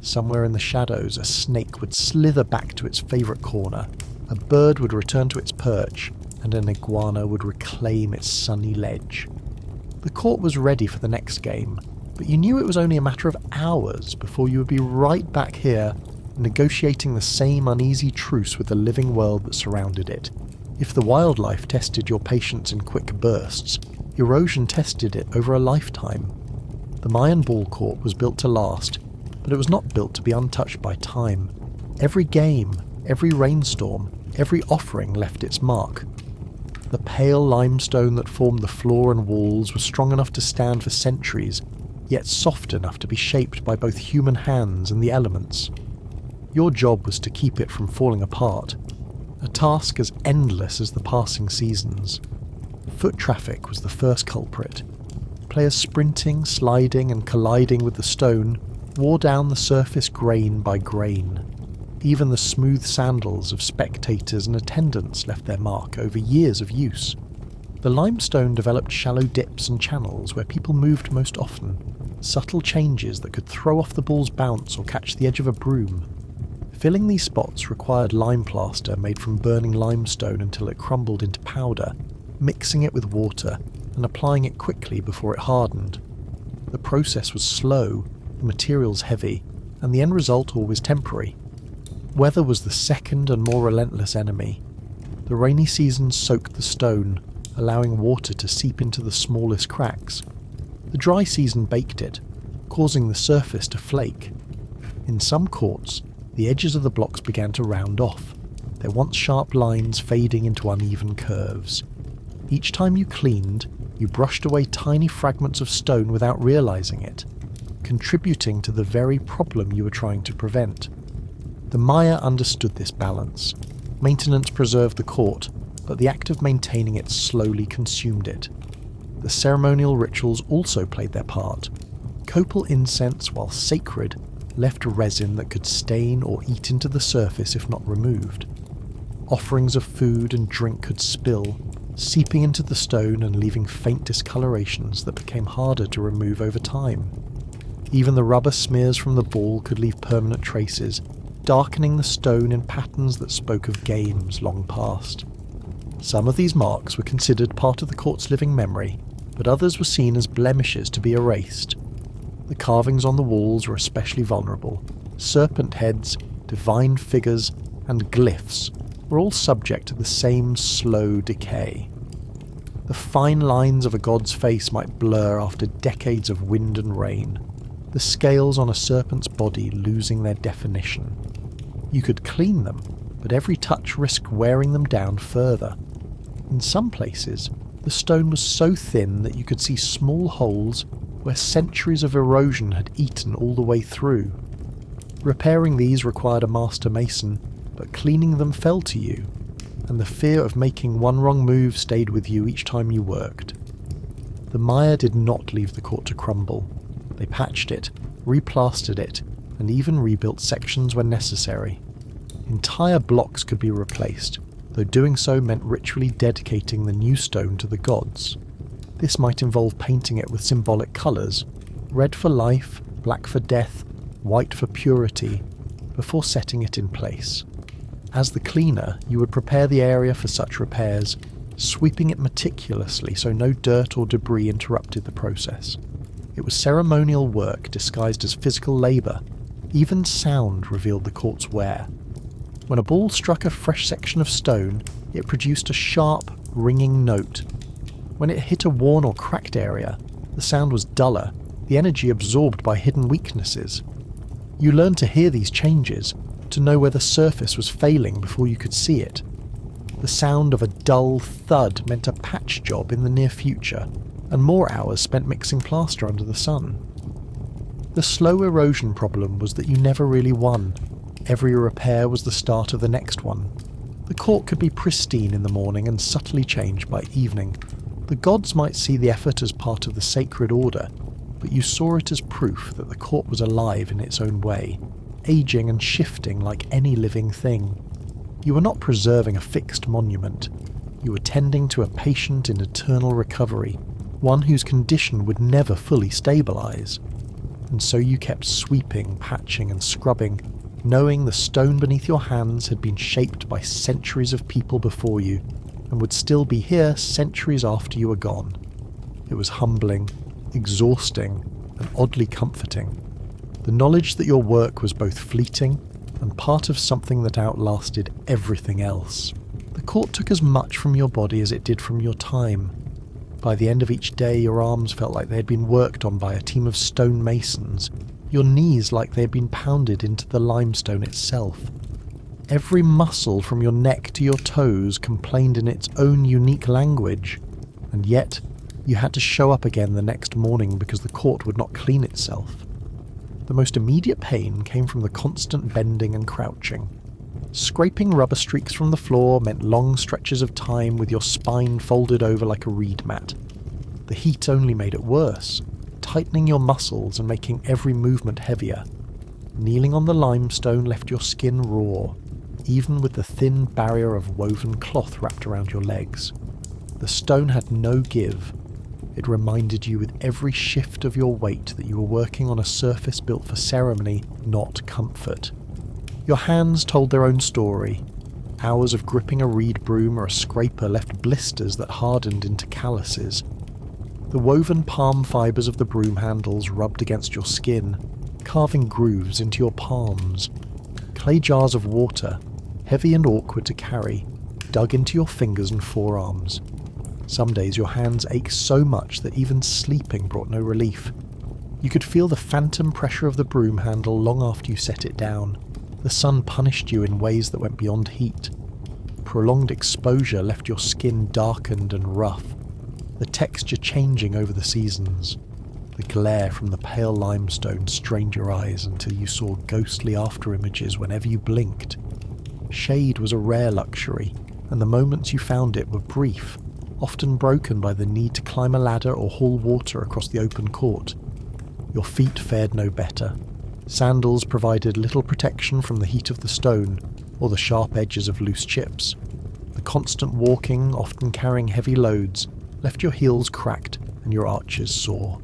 Somewhere in the shadows, a snake would slither back to its favourite corner, a bird would return to its perch, and an iguana would reclaim its sunny ledge. The court was ready for the next game, but you knew it was only a matter of hours before you would be right back here, negotiating the same uneasy truce with the living world that surrounded it. If the wildlife tested your patience in quick bursts, erosion tested it over a lifetime. The Mayan ball court was built to last, but it was not built to be untouched by time. Every game, every rainstorm, every offering left its mark. The pale limestone that formed the floor and walls was strong enough to stand for centuries, yet soft enough to be shaped by both human hands and the elements. Your job was to keep it from falling apart, a task as endless as the passing seasons. Foot traffic was the first culprit. Players sprinting, sliding and colliding with the stone wore down the surface grain by grain. Even the smooth sandals of spectators and attendants left their mark over years of use. The limestone developed shallow dips and channels where people moved most often, subtle changes that could throw off the ball's bounce or catch the edge of a broom. Filling these spots required lime plaster made from burning limestone until it crumbled into powder, mixing it with water and applying it quickly before it hardened. The process was slow, the materials heavy, and the end result always temporary. Weather was the second and more relentless enemy. The rainy season soaked the stone, allowing water to seep into the smallest cracks, The dry season baked it, causing the surface to flake. In some courts, the edges of the blocks began to round off, their once sharp lines fading into uneven curves. Each time you cleaned, you brushed away tiny fragments of stone without realizing it, contributing to the very problem you were trying to prevent. The Maya understood this balance. Maintenance preserved the court, but the act of maintaining it slowly consumed it. The ceremonial rituals also played their part. Copal incense, while sacred, left resin that could stain or eat into the surface if not removed. Offerings of food and drink could spill, seeping into the stone and leaving faint discolorations that became harder to remove over time. Even the rubber smears from the ball could leave permanent traces, darkening the stone in patterns that spoke of games long past. Some of these marks were considered part of the court's living memory, but others were seen as blemishes to be erased. The carvings on the walls were especially vulnerable. Serpent heads, divine figures, and glyphs were all subject to the same slow decay. The fine lines of a god's face might blur after decades of wind and rain, the scales on a serpent's body losing their definition. You could clean them, but every touch risked wearing them down further. In some places, the stone was so thin that you could see small holes where centuries of erosion had eaten all the way through. Repairing these required a master mason, but cleaning them fell to you, and the fear of making one wrong move stayed with you each time you worked. The Maya did not leave the court to crumble. They patched it, replastered it, and even rebuilt sections when necessary. Entire blocks could be replaced, though doing so meant ritually dedicating the new stone to the gods. This might involve painting it with symbolic colours, red for life, black for death, white for purity, before setting it in place. As the cleaner, you would prepare the area for such repairs, sweeping it meticulously so no dirt or debris interrupted the process. It was ceremonial work disguised as physical labour. Even sound revealed the court's wear. When a ball struck a fresh section of stone, it produced a sharp, ringing note. When it hit a worn or cracked area, the sound was duller, the energy absorbed by hidden weaknesses. You learned to hear these changes, to know where the surface was failing before you could see it. The sound of a dull thud meant a patch job in the near future, and more hours spent mixing plaster under the sun. The slow erosion problem was that you never really won. Every repair was the start of the next one. The court could be pristine in the morning and subtly changed by evening. The gods might see the effort as part of the sacred order, but you saw it as proof that the court was alive in its own way, aging and shifting like any living thing. You were not preserving a fixed monument. You were tending to a patient in eternal recovery, one whose condition would never fully stabilize. And so you kept sweeping, patching and scrubbing, knowing the stone beneath your hands had been shaped by centuries of people before you, and would still be here centuries after you were gone. It was humbling, exhausting, and oddly comforting. The knowledge that your work was both fleeting and part of something that outlasted everything else. The court took as much from your body as it did from your time. By the end of each day, your arms felt like they had been worked on by a team of stone masons, your knees like they had been pounded into the limestone itself. Every muscle from your neck to your toes complained in its own unique language, and yet you had to show up again the next morning because the court would not clean itself. The most immediate pain came from the constant bending and crouching. Scraping rubber streaks from the floor meant long stretches of time with your spine folded over like a reed mat. The heat only made it worse, tightening your muscles and making every movement heavier. Kneeling on the limestone left your skin raw, even with the thin barrier of woven cloth wrapped around your legs. The stone had no give. It reminded you with every shift of your weight that you were working on a surface built for ceremony, not comfort. Your hands told their own story. Hours of gripping a reed broom or a scraper left blisters that hardened into calluses. The woven palm fibres of the broom handles rubbed against your skin, carving grooves into your palms. Clay jars of water, heavy and awkward to carry, dug into your fingers and forearms. Some days your hands ached so much that even sleeping brought no relief. You could feel the phantom pressure of the broom handle long after you set it down. The sun punished you in ways that went beyond heat. Prolonged exposure left your skin darkened and rough, the texture changing over the seasons. The glare from the pale limestone strained your eyes until you saw ghostly after-images whenever you blinked. Shade was a rare luxury, and the moments you found it were brief, often broken by the need to climb a ladder or haul water across the open court. Your feet fared no better. Sandals provided little protection from the heat of the stone or the sharp edges of loose chips. The constant walking, often carrying heavy loads, left your heels cracked and your arches sore.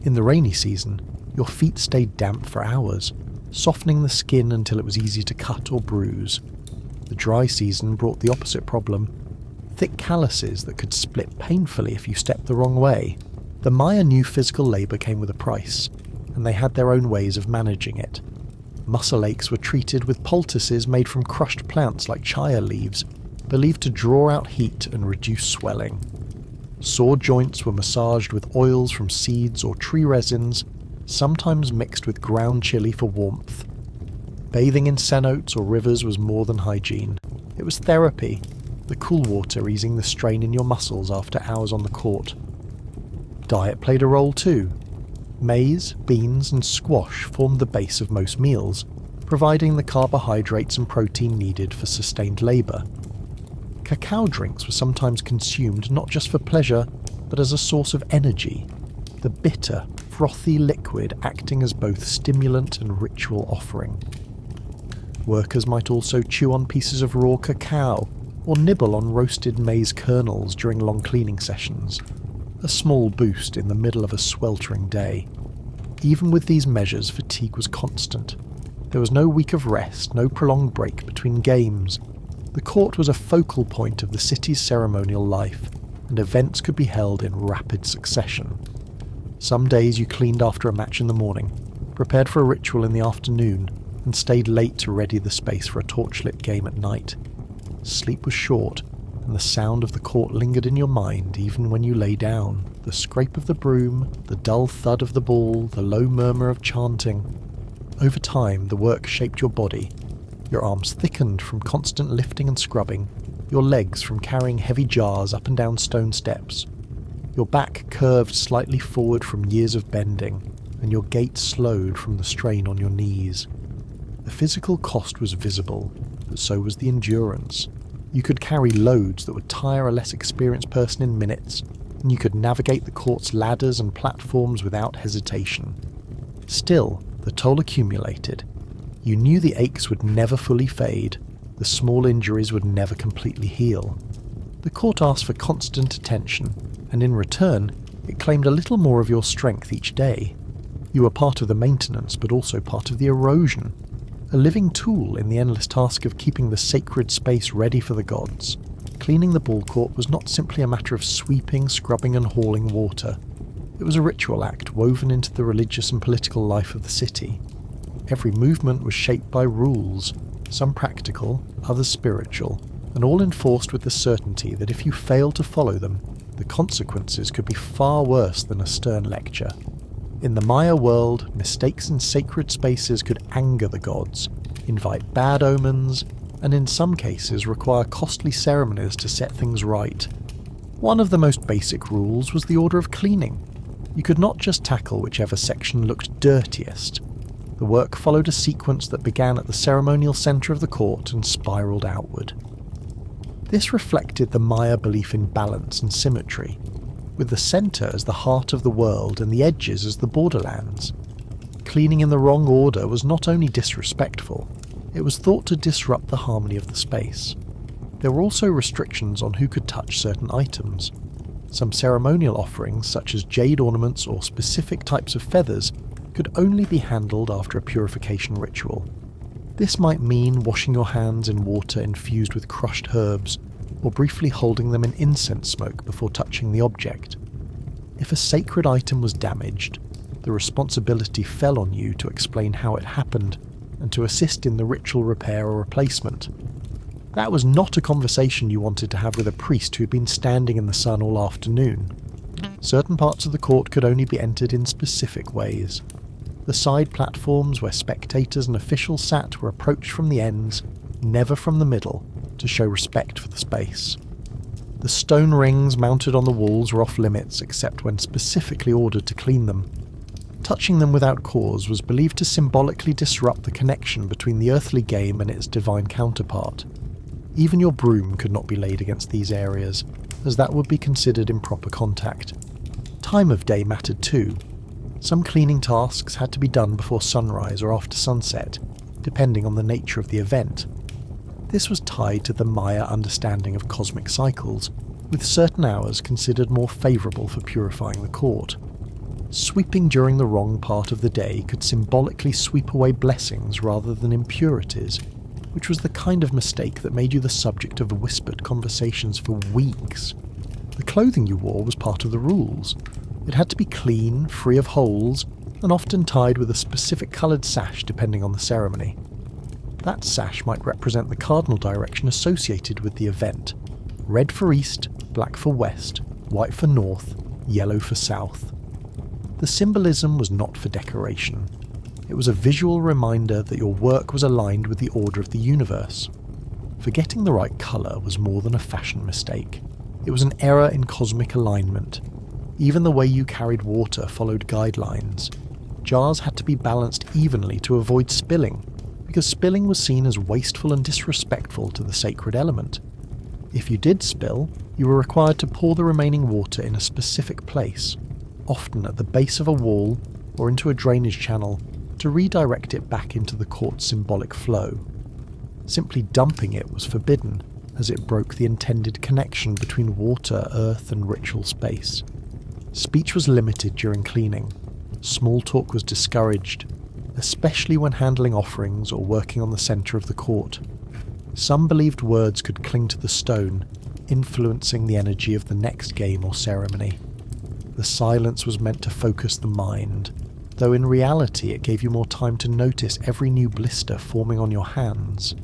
In the rainy season, your feet stayed damp for hours, softening the skin until it was easy to cut or bruise. The dry season brought the opposite problem: thick calluses that could split painfully if you stepped the wrong way. The Maya knew physical labour came with a price, and they had their own ways of managing it. Muscle aches were treated with poultices made from crushed plants like chia leaves, believed to draw out heat and reduce swelling. Sore joints were massaged with oils from seeds or tree resins, sometimes mixed with ground chili for warmth. Bathing in cenotes or rivers was more than hygiene. It was therapy, the cool water easing the strain in your muscles after hours on the court. Diet played a role too. Maize, beans and squash formed the base of most meals, providing the carbohydrates and protein needed for sustained labour. Cacao drinks were sometimes consumed not just for pleasure, but as a source of energy, the bitter, frothy liquid acting as both stimulant and ritual offering. Workers might also chew on pieces of raw cacao or nibble on roasted maize kernels during long cleaning sessions, a small boost in the middle of a sweltering day. Even with these measures, fatigue was constant. There was no week of rest, no prolonged break between games. The court was a focal point of the city's ceremonial life, and events could be held in rapid succession. Some days you cleaned after a match in the morning, prepared for a ritual in the afternoon, and stayed late to ready the space for a torchlit game at night. Sleep was short, and the sound of the court lingered in your mind even when you lay down. The scrape of the broom, the dull thud of the ball, the low murmur of chanting. Over time, the work shaped your body. Your arms thickened from constant lifting and scrubbing, your legs from carrying heavy jars up and down stone steps. Your back curved slightly forward from years of bending, and your gait slowed from the strain on your knees. The physical cost was visible, but so was the endurance. You could carry loads that would tire a less experienced person in minutes, and you could navigate the court's ladders and platforms without hesitation. Still, the toll accumulated. You knew the aches would never fully fade, the small injuries would never completely heal. The court asked for constant attention, and in return, it claimed a little more of your strength each day. You were part of the maintenance, but also part of the erosion, a living tool in the endless task of keeping the sacred space ready for the gods. Cleaning the ball court was not simply a matter of sweeping, scrubbing and hauling water. It was a ritual act woven into the religious and political life of the city. Every movement was shaped by rules, some practical, others spiritual, and all enforced with the certainty that if you failed to follow them, the consequences could be far worse than a stern lecture. In the Maya world, mistakes in sacred spaces could anger the gods, invite bad omens, and in some cases require costly ceremonies to set things right. One of the most basic rules was the order of cleaning. You could not just tackle whichever section looked dirtiest. The work followed a sequence that began at the ceremonial centre of the court and spiralled outward. This reflected the Maya belief in balance and symmetry, with the centre as the heart of the world and the edges as the borderlands. Cleaning in the wrong order was not only disrespectful, it was thought to disrupt the harmony of the space. There were also restrictions on who could touch certain items. Some ceremonial offerings, such as jade ornaments or specific types of feathers, could only be handled after a purification ritual. This might mean washing your hands in water infused with crushed herbs, or briefly holding them in incense smoke before touching the object. If a sacred item was damaged, the responsibility fell on you to explain how it happened and to assist in the ritual repair or replacement. That was not a conversation you wanted to have with a priest who'd been standing in the sun all afternoon. Certain parts of the court could only be entered in specific ways. The side platforms where spectators and officials sat were approached from the ends, never from the middle, to show respect for the space. The stone rings mounted on the walls were off limits except when specifically ordered to clean them. Touching them without cause was believed to symbolically disrupt the connection between the earthly game and its divine counterpart. Even your broom could not be laid against these areas, as that would be considered improper contact. Time of day mattered too. Some cleaning tasks had to be done before sunrise or after sunset, depending on the nature of the event. This was tied to the Maya understanding of cosmic cycles, with certain hours considered more favourable for purifying the court. Sweeping during the wrong part of the day could symbolically sweep away blessings rather than impurities, which was the kind of mistake that made you the subject of whispered conversations for weeks. The clothing you wore was part of the rules. It had to be clean, free of holes, and often tied with a specific coloured sash depending on the ceremony. That sash might represent the cardinal direction associated with the event. Red for east, black for west, white for north, yellow for south. The symbolism was not for decoration. It was a visual reminder that your work was aligned with the order of the universe. Forgetting the right colour was more than a fashion mistake. It was an error in cosmic alignment. Even the way you carried water followed guidelines. Jars had to be balanced evenly to avoid spilling, because spilling was seen as wasteful and disrespectful to the sacred element. If you did spill, you were required to pour the remaining water in a specific place, often at the base of a wall or into a drainage channel, to redirect it back into the court's symbolic flow. Simply dumping it was forbidden, as it broke the intended connection between water, earth, and ritual space. Speech was limited during cleaning. Small talk was discouraged, especially when handling offerings or working on the centre of the court. Some believed words could cling to the stone, influencing the energy of the next game or ceremony. The silence was meant to focus the mind, though in reality it gave you more time to notice every new blister forming on your hands.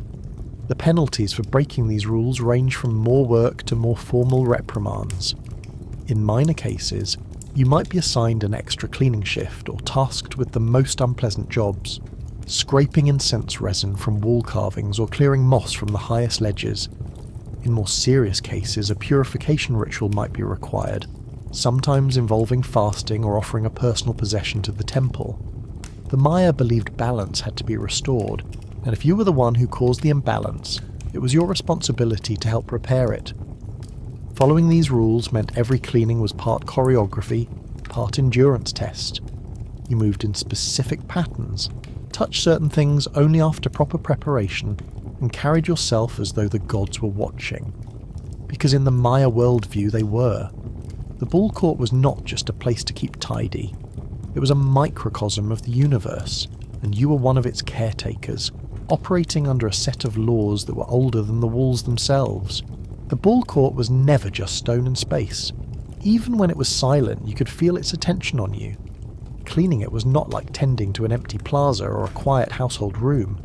The penalties for breaking these rules range from more work to more formal reprimands. In minor cases, you might be assigned an extra cleaning shift or tasked with the most unpleasant jobs, scraping incense resin from wall carvings or clearing moss from the highest ledges. In more serious cases, a purification ritual might be required, sometimes involving fasting or offering a personal possession to the temple. The Maya believed balance had to be restored, and if you were the one who caused the imbalance, it was your responsibility to help repair it. Following these rules meant every cleaning was part choreography, part endurance test. You moved in specific patterns, touched certain things only after proper preparation, and carried yourself as though the gods were watching. Because in the Maya worldview they were. The ball court was not just a place to keep tidy. It was a microcosm of the universe, and you were one of its caretakers, operating under a set of laws that were older than the walls themselves. The ball court was never just stone and space. Even when it was silent, you could feel its attention on you. Cleaning it was not like tending to an empty plaza or a quiet household room.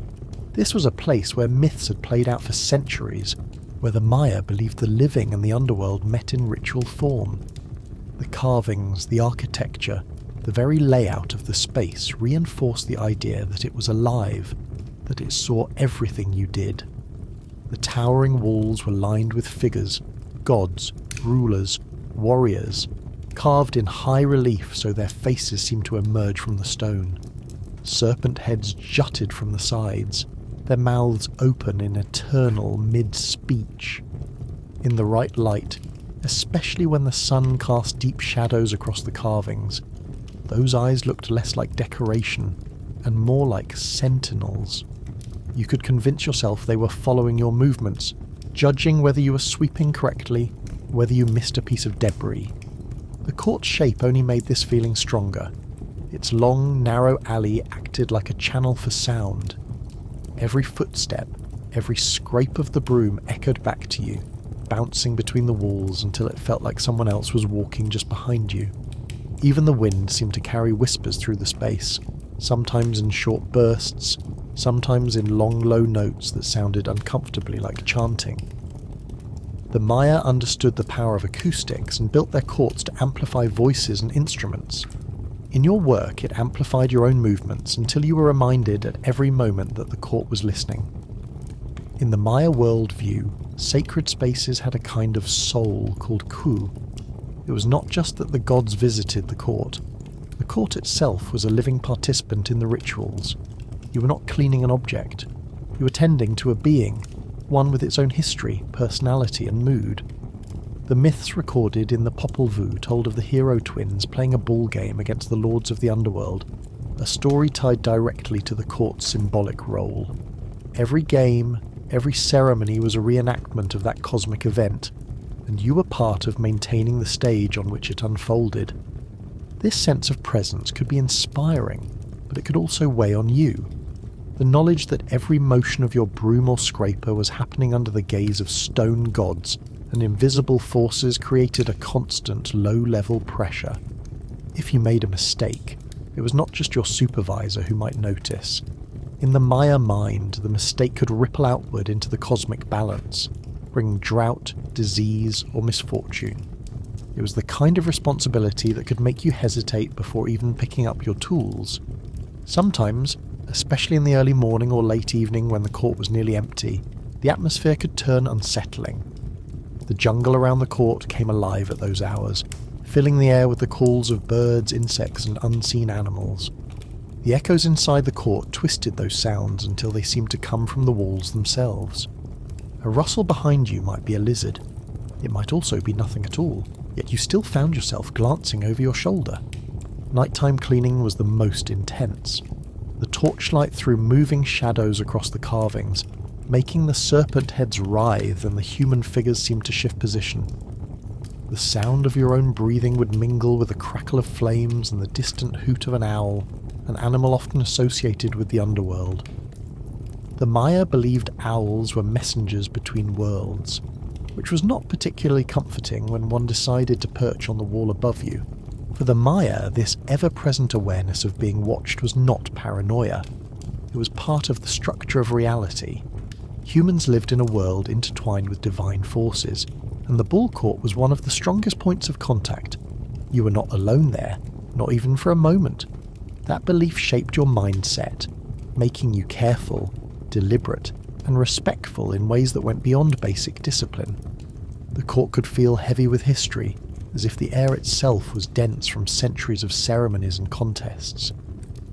This was a place where myths had played out for centuries, where the Maya believed the living and the underworld met in ritual form. The carvings, the architecture, the very layout of the space reinforced the idea that it was alive, that it saw everything you did. The towering walls were lined with figures, gods, rulers, warriors, carved in high relief so their faces seemed to emerge from the stone. Serpent heads jutted from the sides, their mouths open in eternal mid-speech. In the right light, especially when the sun cast deep shadows across the carvings, those eyes looked less like decoration and more like sentinels. You could convince yourself they were following your movements, judging whether you were sweeping correctly, whether you missed a piece of debris. The court's shape only made this feeling stronger. Its long, narrow alley acted like a channel for sound. Every footstep, every scrape of the broom echoed back to you, bouncing between the walls until it felt like someone else was walking just behind you. Even the wind seemed to carry whispers through the space, sometimes in short bursts, sometimes in long low notes that sounded uncomfortably like chanting. The Maya understood the power of acoustics and built their courts to amplify voices and instruments. In your work, it amplified your own movements until you were reminded at every moment that the court was listening. In the Maya worldview, sacred spaces had a kind of soul called ku. It was not just that the gods visited the court itself was a living participant in the rituals. You were not cleaning an object. You were tending to a being, one with its own history, personality and mood. The myths recorded in the Popol Vuh told of the hero twins playing a ball game against the lords of the underworld, a story tied directly to the court's symbolic role. Every game, every ceremony was a reenactment of that cosmic event, and you were part of maintaining the stage on which it unfolded. This sense of presence could be inspiring, but it could also weigh on you. The knowledge that every motion of your broom or scraper was happening under the gaze of stone gods and invisible forces created a constant low-level pressure. If you made a mistake, it was not just your supervisor who might notice. In the Maya mind, the mistake could ripple outward into the cosmic balance, bringing drought, disease, or misfortune. It was the kind of responsibility that could make you hesitate before even picking up your tools. Sometimes, especially in the early morning or late evening when the court was nearly empty, the atmosphere could turn unsettling. The jungle around the court came alive at those hours, filling the air with the calls of birds, insects, and unseen animals. The echoes inside the court twisted those sounds until they seemed to come from the walls themselves. A rustle behind you might be a lizard. It might also be nothing at all, yet you still found yourself glancing over your shoulder. Nighttime cleaning was the most intense. The torchlight threw moving shadows across the carvings, making the serpent heads writhe and the human figures seem to shift position. The sound of your own breathing would mingle with the crackle of flames and the distant hoot of an owl, an animal often associated with the underworld. The Maya believed owls were messengers between worlds, which was not particularly comforting when one decided to perch on the wall above you. For the Maya, this ever-present awareness of being watched was not paranoia. It was part of the structure of reality. Humans lived in a world intertwined with divine forces, and the ball court was one of the strongest points of contact. You were not alone there, not even for a moment. That belief shaped your mindset, making you careful, deliberate, and respectful in ways that went beyond basic discipline. The court could feel heavy with history, as if the air itself was dense from centuries of ceremonies and contests.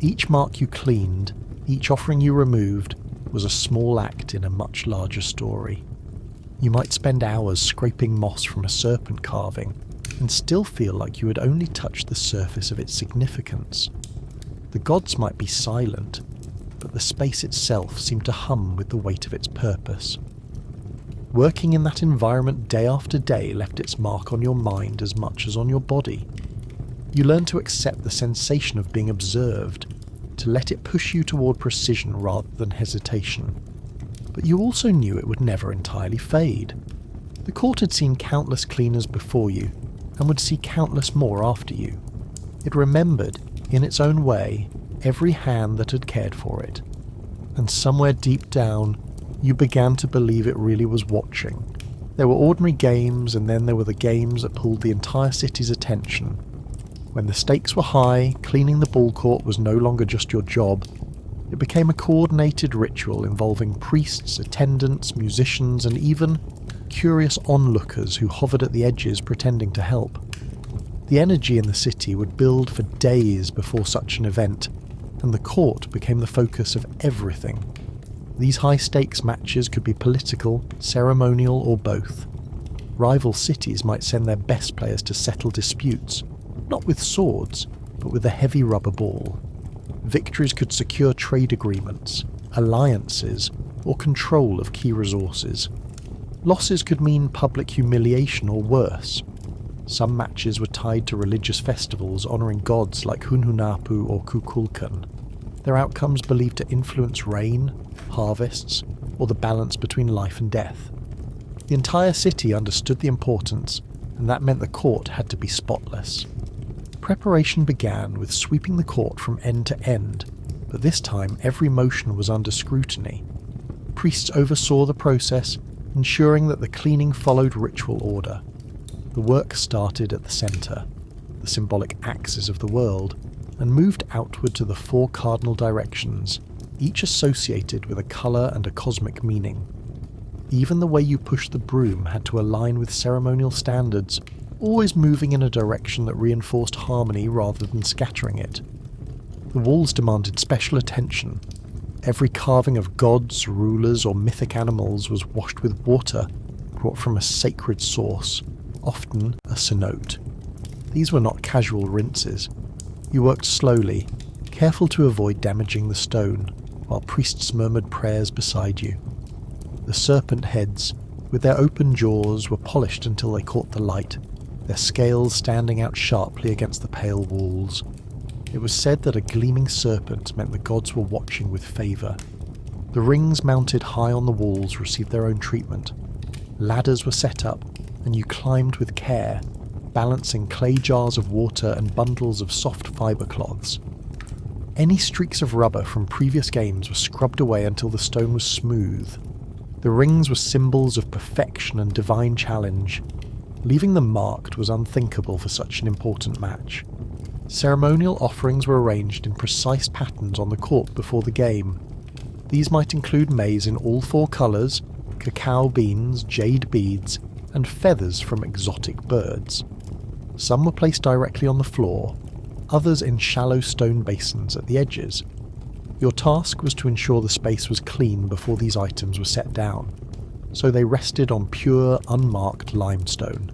Each mark you cleaned, each offering you removed, was a small act in a much larger story. You might spend hours scraping moss from a serpent carving, and still feel like you had only touched the surface of its significance. The gods might be silent, but the space itself seemed to hum with the weight of its purpose. Working in that environment day after day left its mark on your mind as much as on your body. You learned to accept the sensation of being observed, to let it push you toward precision rather than hesitation. But you also knew it would never entirely fade. The court had seen countless cleaners before you, and would see countless more after you. It remembered, in its own way, every hand that had cared for it. And somewhere deep down, you began to believe it really was watching. There were ordinary games, and then there were the games that pulled the entire city's attention. When the stakes were high, cleaning the ball court was no longer just your job. It became a coordinated ritual involving priests, attendants, musicians, and even curious onlookers who hovered at the edges pretending to help. The energy in the city would build for days before such an event, and the court became the focus of everything. These high-stakes matches could be political, ceremonial, or both. Rival cities might send their best players to settle disputes, not with swords, but with a heavy rubber ball. Victories could secure trade agreements, alliances, or control of key resources. Losses could mean public humiliation or worse. Some matches were tied to religious festivals honouring gods like Hunhunapu or Kukulkan. Their outcomes believed to influence rain, harvests, or the balance between life and death. The entire city understood the importance, and that meant the court had to be spotless. Preparation began with sweeping the court from end to end, but this time every motion was under scrutiny. Priests oversaw the process, ensuring that the cleaning followed ritual order. The work started at the centre, the symbolic axis of the world, and moved outward to the 4 cardinal directions, each associated with a colour and a cosmic meaning. Even the way you pushed the broom had to align with ceremonial standards, always moving in a direction that reinforced harmony rather than scattering it. The walls demanded special attention. Every carving of gods, rulers, or mythic animals was washed with water brought from a sacred source, often a cenote. These were not casual rinses. You worked slowly, careful to avoid damaging the stone, while priests murmured prayers beside you. The serpent heads, with their open jaws, were polished until they caught the light, their scales standing out sharply against the pale walls. It was said that a gleaming serpent meant the gods were watching with favour. The rings mounted high on the walls received their own treatment. Ladders were set up, and you climbed with care, balancing clay jars of water and bundles of soft fibre cloths. Any streaks of rubber from previous games were scrubbed away until the stone was smooth. The rings were symbols of perfection and divine challenge. Leaving them marked was unthinkable for such an important match. Ceremonial offerings were arranged in precise patterns on the court before the game. These might include maize in all 4 colours, cacao beans, jade beads, and feathers from exotic birds. Some were placed directly on the floor, others in shallow stone basins at the edges. Your task was to ensure the space was clean before these items were set down, so they rested on pure, unmarked limestone.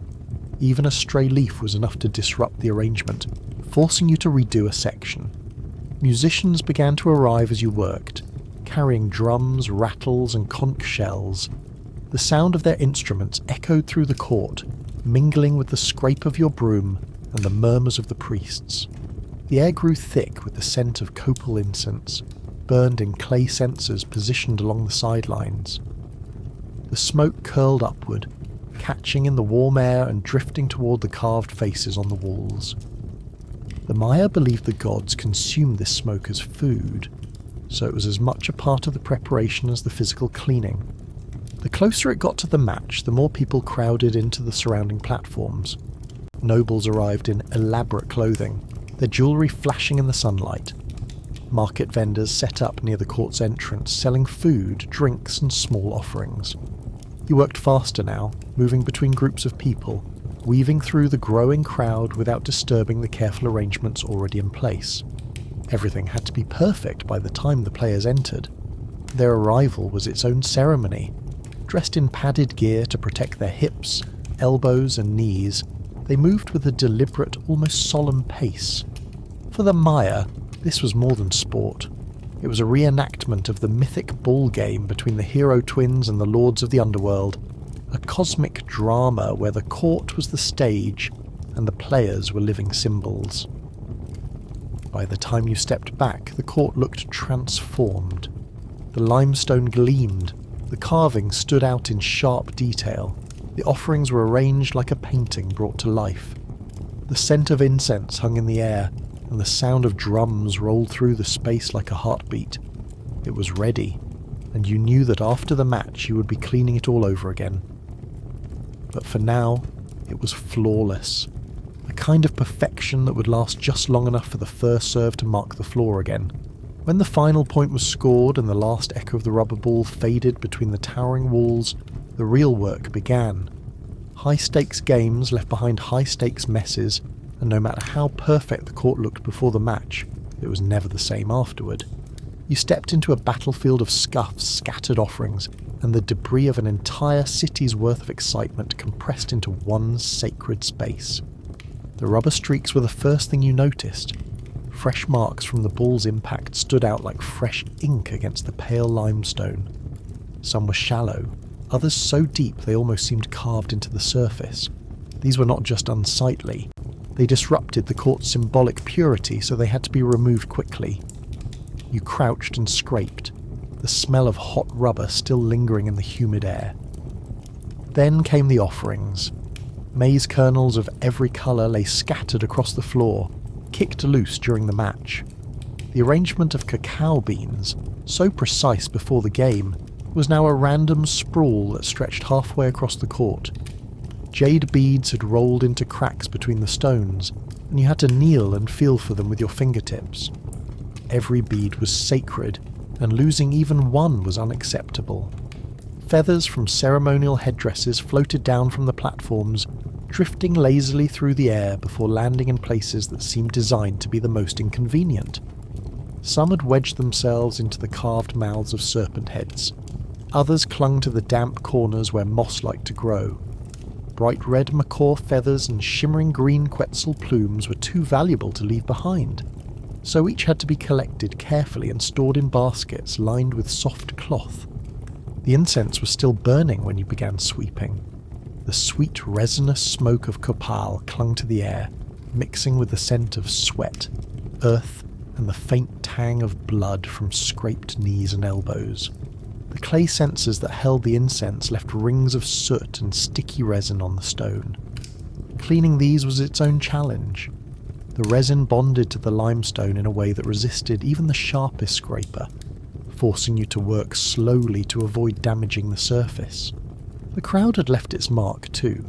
Even a stray leaf was enough to disrupt the arrangement, forcing you to redo a section. Musicians began to arrive as you worked, carrying drums, rattles, and conch shells. The sound of their instruments echoed through the court, mingling with the scrape of your broom and the murmurs of the priests. The air grew thick with the scent of copal incense, burned in clay censers positioned along the sidelines. The smoke curled upward, catching in the warm air and drifting toward the carved faces on the walls. The Maya believed the gods consumed this smoke as food, so it was as much a part of the preparation as the physical cleaning. The closer it got to the match, the more people crowded into the surrounding platforms. Nobles arrived in elaborate clothing, their jewellery flashing in the sunlight. Market vendors set up near the court's entrance, selling food, drinks, and small offerings. You worked faster now, moving between groups of people, weaving through the growing crowd without disturbing the careful arrangements already in place. Everything had to be perfect by the time the players entered. Their arrival was its own ceremony. Dressed in padded gear to protect their hips, elbows, and knees, they moved with a deliberate, almost solemn pace. For the Maya, this was more than sport. It was a reenactment of the mythic ballgame between the hero twins and the lords of the underworld, a cosmic drama where the court was the stage and the players were living symbols. By the time you stepped back, the court looked transformed. The limestone gleamed, the carvings stood out in sharp detail, the offerings were arranged like a painting brought to life. The scent of incense hung in the air, and the sound of drums rolled through the space like a heartbeat. It was ready, and you knew that after the match you would be cleaning it all over again. But for now, it was flawless. A kind of perfection that would last just long enough for the first serve to mark the floor again. When the final point was scored and the last echo of the rubber ball faded between the towering walls, the real work began. High-stakes games left behind high-stakes messes, and no matter how perfect the court looked before the match, it was never the same afterward. You stepped into a battlefield of scuffs, scattered offerings, and the debris of an entire city's worth of excitement compressed into one sacred space. The rubber streaks were the first thing you noticed. Fresh marks from the ball's impact stood out like fresh ink against the pale limestone. Some were shallow, others so deep they almost seemed carved into the surface. These were not just unsightly, they disrupted the court's symbolic purity, so they had to be removed quickly. You crouched and scraped, the smell of hot rubber still lingering in the humid air. Then came the offerings. Maize kernels of every colour lay scattered across the floor, kicked loose during the match. The arrangement of cacao beans, so precise before the game, was now a random sprawl that stretched halfway across the court. Jade beads had rolled into cracks between the stones, and you had to kneel and feel for them with your fingertips. Every bead was sacred, and losing even one was unacceptable. Feathers from ceremonial headdresses floated down from the platforms, drifting lazily through the air before landing in places that seemed designed to be the most inconvenient. Some had wedged themselves into the carved mouths of serpent heads. Others clung to the damp corners where moss liked to grow. Bright red macaw feathers and shimmering green quetzal plumes were too valuable to leave behind, so each had to be collected carefully and stored in baskets lined with soft cloth. The incense was still burning when you began sweeping. The sweet resinous smoke of copal clung to the air, mixing with the scent of sweat, earth, and the faint tang of blood from scraped knees and elbows. The clay censers that held the incense left rings of soot and sticky resin on the stone. Cleaning these was its own challenge. The resin bonded to the limestone in a way that resisted even the sharpest scraper, forcing you to work slowly to avoid damaging the surface. The crowd had left its mark too.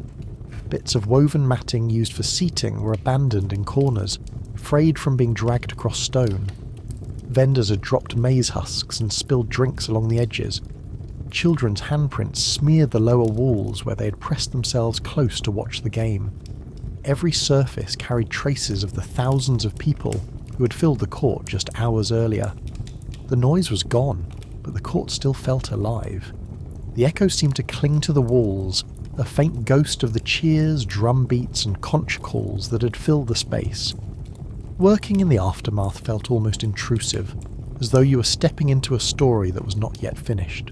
Bits of woven matting used for seating were abandoned in corners, frayed from being dragged across stone. Vendors had dropped maize husks and spilled drinks along the edges. Children's handprints smeared the lower walls where they had pressed themselves close to watch the game. Every surface carried traces of the thousands of people who had filled the court just hours earlier. The noise was gone, but the court still felt alive. The echo seemed to cling to the walls, a faint ghost of the cheers, drum beats, and conch calls that had filled the space. Working in the aftermath felt almost intrusive, as though you were stepping into a story that was not yet finished.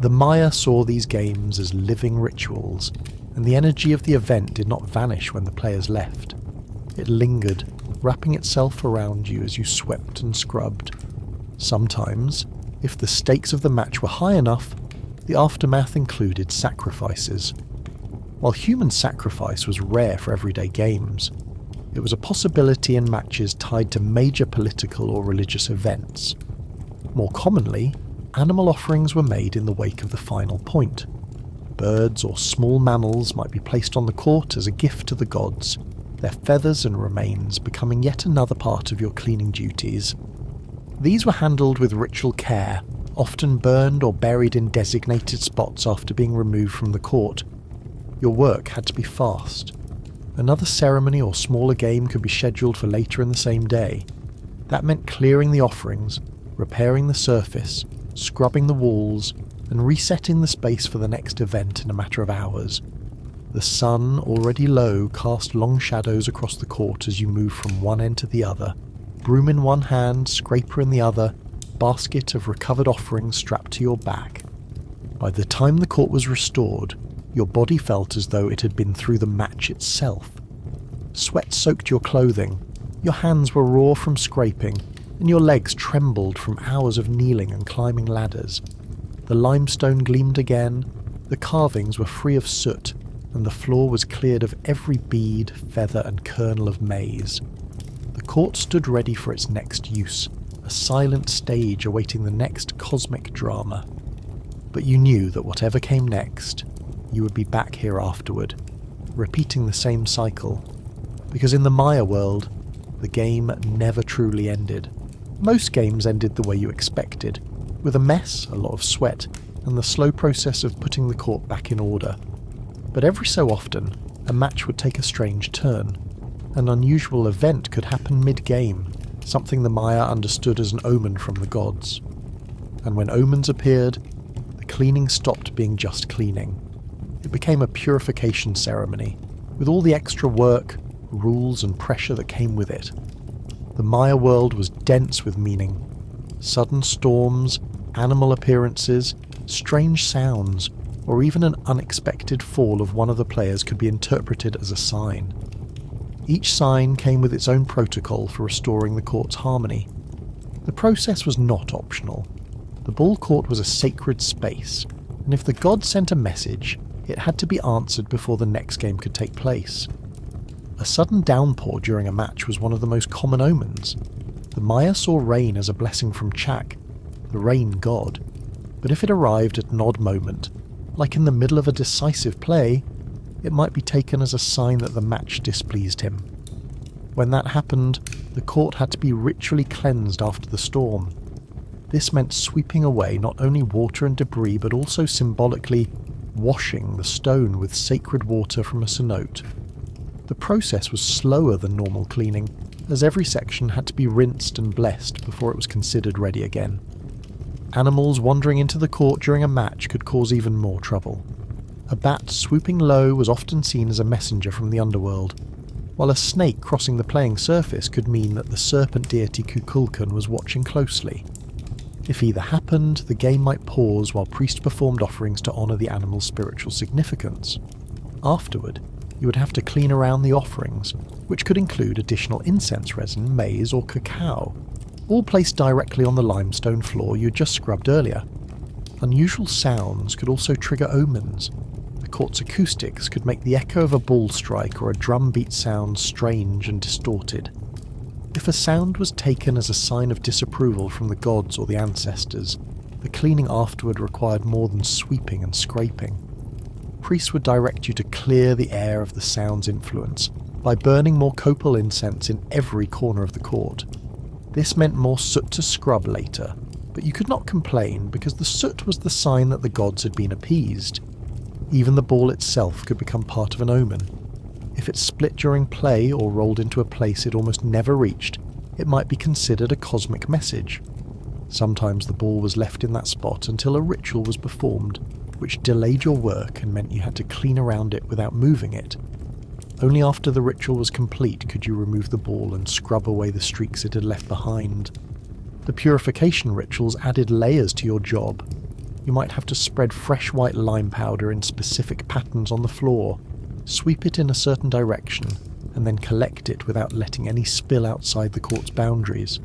The Maya saw these games as living rituals, and the energy of the event did not vanish when the players left. It lingered, wrapping itself around you as you swept and scrubbed. Sometimes, if the stakes of the match were high enough, the aftermath included sacrifices. While human sacrifice was rare for everyday games, it was a possibility in matches tied to major political or religious events. More commonly, animal offerings were made in the wake of the final point. Birds or small mammals might be placed on the court as a gift to the gods, their feathers and remains becoming yet another part of your cleaning duties. These were handled with ritual care, often burned or buried in designated spots after being removed from the court. Your work had to be fast. Another ceremony or smaller game could be scheduled for later in the same day. That meant clearing the offerings, repairing the surface, scrubbing the walls, and resetting the space for the next event in a matter of hours. The sun, already low, cast long shadows across the court as you moved from one end to the other, broom in one hand, scraper in the other, basket of recovered offerings strapped to your back. By the time the court was restored, your body felt as though it had been through the match itself. Sweat soaked your clothing, your hands were raw from scraping, and your legs trembled from hours of kneeling and climbing ladders. The limestone gleamed again, the carvings were free of soot, and the floor was cleared of every bead, feather, and kernel of maize. The court stood ready for its next use, a silent stage awaiting the next cosmic drama. But you knew that whatever came next, you would be back here afterward, repeating the same cycle. Because in the Maya world, the game never truly ended. Most games ended the way you expected, with a mess, a lot of sweat, and the slow process of putting the court back in order. But every so often, a match would take a strange turn. An unusual event could happen mid-game, something the Maya understood as an omen from the gods. And when omens appeared, the cleaning stopped being just cleaning. It became a purification ceremony, with all the extra work, rules, and pressure that came with it. The Maya world was dense with meaning. Sudden storms, animal appearances, strange sounds, or even an unexpected fall of one of the players could be interpreted as a sign. Each sign came with its own protocol for restoring the court's harmony. The process was not optional. The ball court was a sacred space, and if the gods sent a message, it had to be answered before the next game could take place. A sudden downpour during a match was one of the most common omens. The Maya saw rain as a blessing from Chak, the rain god, but if it arrived at an odd moment, like in the middle of a decisive play, it might be taken as a sign that the match displeased him. When that happened, the court had to be ritually cleansed after the storm. This meant sweeping away not only water and debris but also symbolically washing the stone with sacred water from a cenote. The process was slower than normal cleaning, as every section had to be rinsed and blessed before it was considered ready again. Animals wandering into the court during a match could cause even more trouble. A bat swooping low was often seen as a messenger from the underworld, while a snake crossing the playing surface could mean that the serpent deity Kukulkan was watching closely. If either happened, the game might pause while priests performed offerings to honour the animal's spiritual significance. Afterward, you would have to clean around the offerings, which could include additional incense resin, maize or cacao, all placed directly on the limestone floor you had just scrubbed earlier. Unusual sounds could also trigger omens. The court's acoustics could make the echo of a ball strike or a drum beat sound strange and distorted. If a sound was taken as a sign of disapproval from the gods or the ancestors, the cleaning afterward required more than sweeping and scraping. Priests would direct you to clear the air of the sound's influence by burning more copal incense in every corner of the court. This meant more soot to scrub later, but you could not complain because the soot was the sign that the gods had been appeased. Even the ball itself could become part of an omen. If it split during play or rolled into a place it almost never reached, it might be considered a cosmic message. Sometimes the ball was left in that spot until a ritual was performed, which delayed your work and meant you had to clean around it without moving it. Only after the ritual was complete could you remove the ball and scrub away the streaks it had left behind. The purification rituals added layers to your job. You might have to spread fresh white lime powder in specific patterns on the floor, sweep it in a certain direction, and then collect it without letting any spill outside the court's boundaries.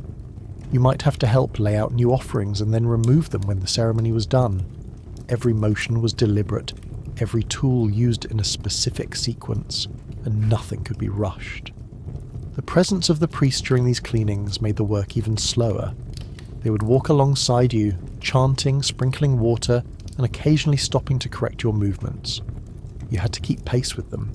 You might have to help lay out new offerings and then remove them when the ceremony was done. Every motion was deliberate, every tool used in a specific sequence, and nothing could be rushed. The presence of the priest during these cleanings made the work even slower. They would walk alongside you, chanting, sprinkling water, and occasionally stopping to correct your movements. You had to keep pace with them,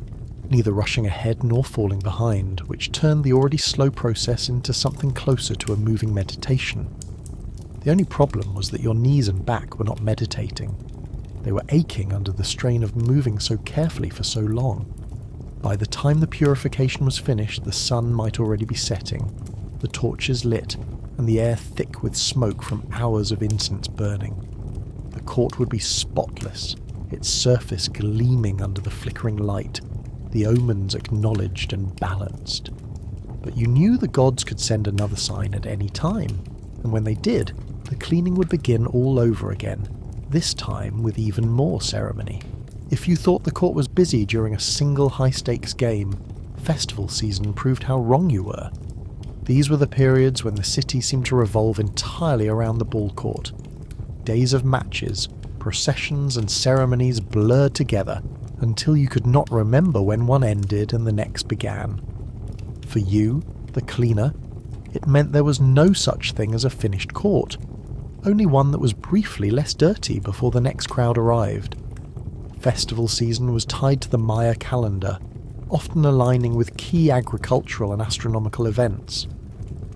neither rushing ahead nor falling behind, which turned the already slow process into something closer to a moving meditation. The only problem was that your knees and back were not meditating. They were aching under the strain of moving so carefully for so long. By the time the purification was finished, the sun might already be setting, the torches lit, and the air thick with smoke from hours of incense burning. The court would be spotless, its surface gleaming under the flickering light, the omens acknowledged and balanced. But you knew the gods could send another sign at any time, and when they did, the cleaning would begin all over again, this time with even more ceremony. If you thought the court was busy during a single high-stakes game, festival season proved how wrong you were. These were the periods when the city seemed to revolve entirely around the ball court. Days of matches, processions and ceremonies blurred together until you could not remember when one ended and the next began. For you, the cleaner, it meant there was no such thing as a finished court, only one that was briefly less dirty before the next crowd arrived. Festival season was tied to the Maya calendar, often aligning with key agricultural and astronomical events.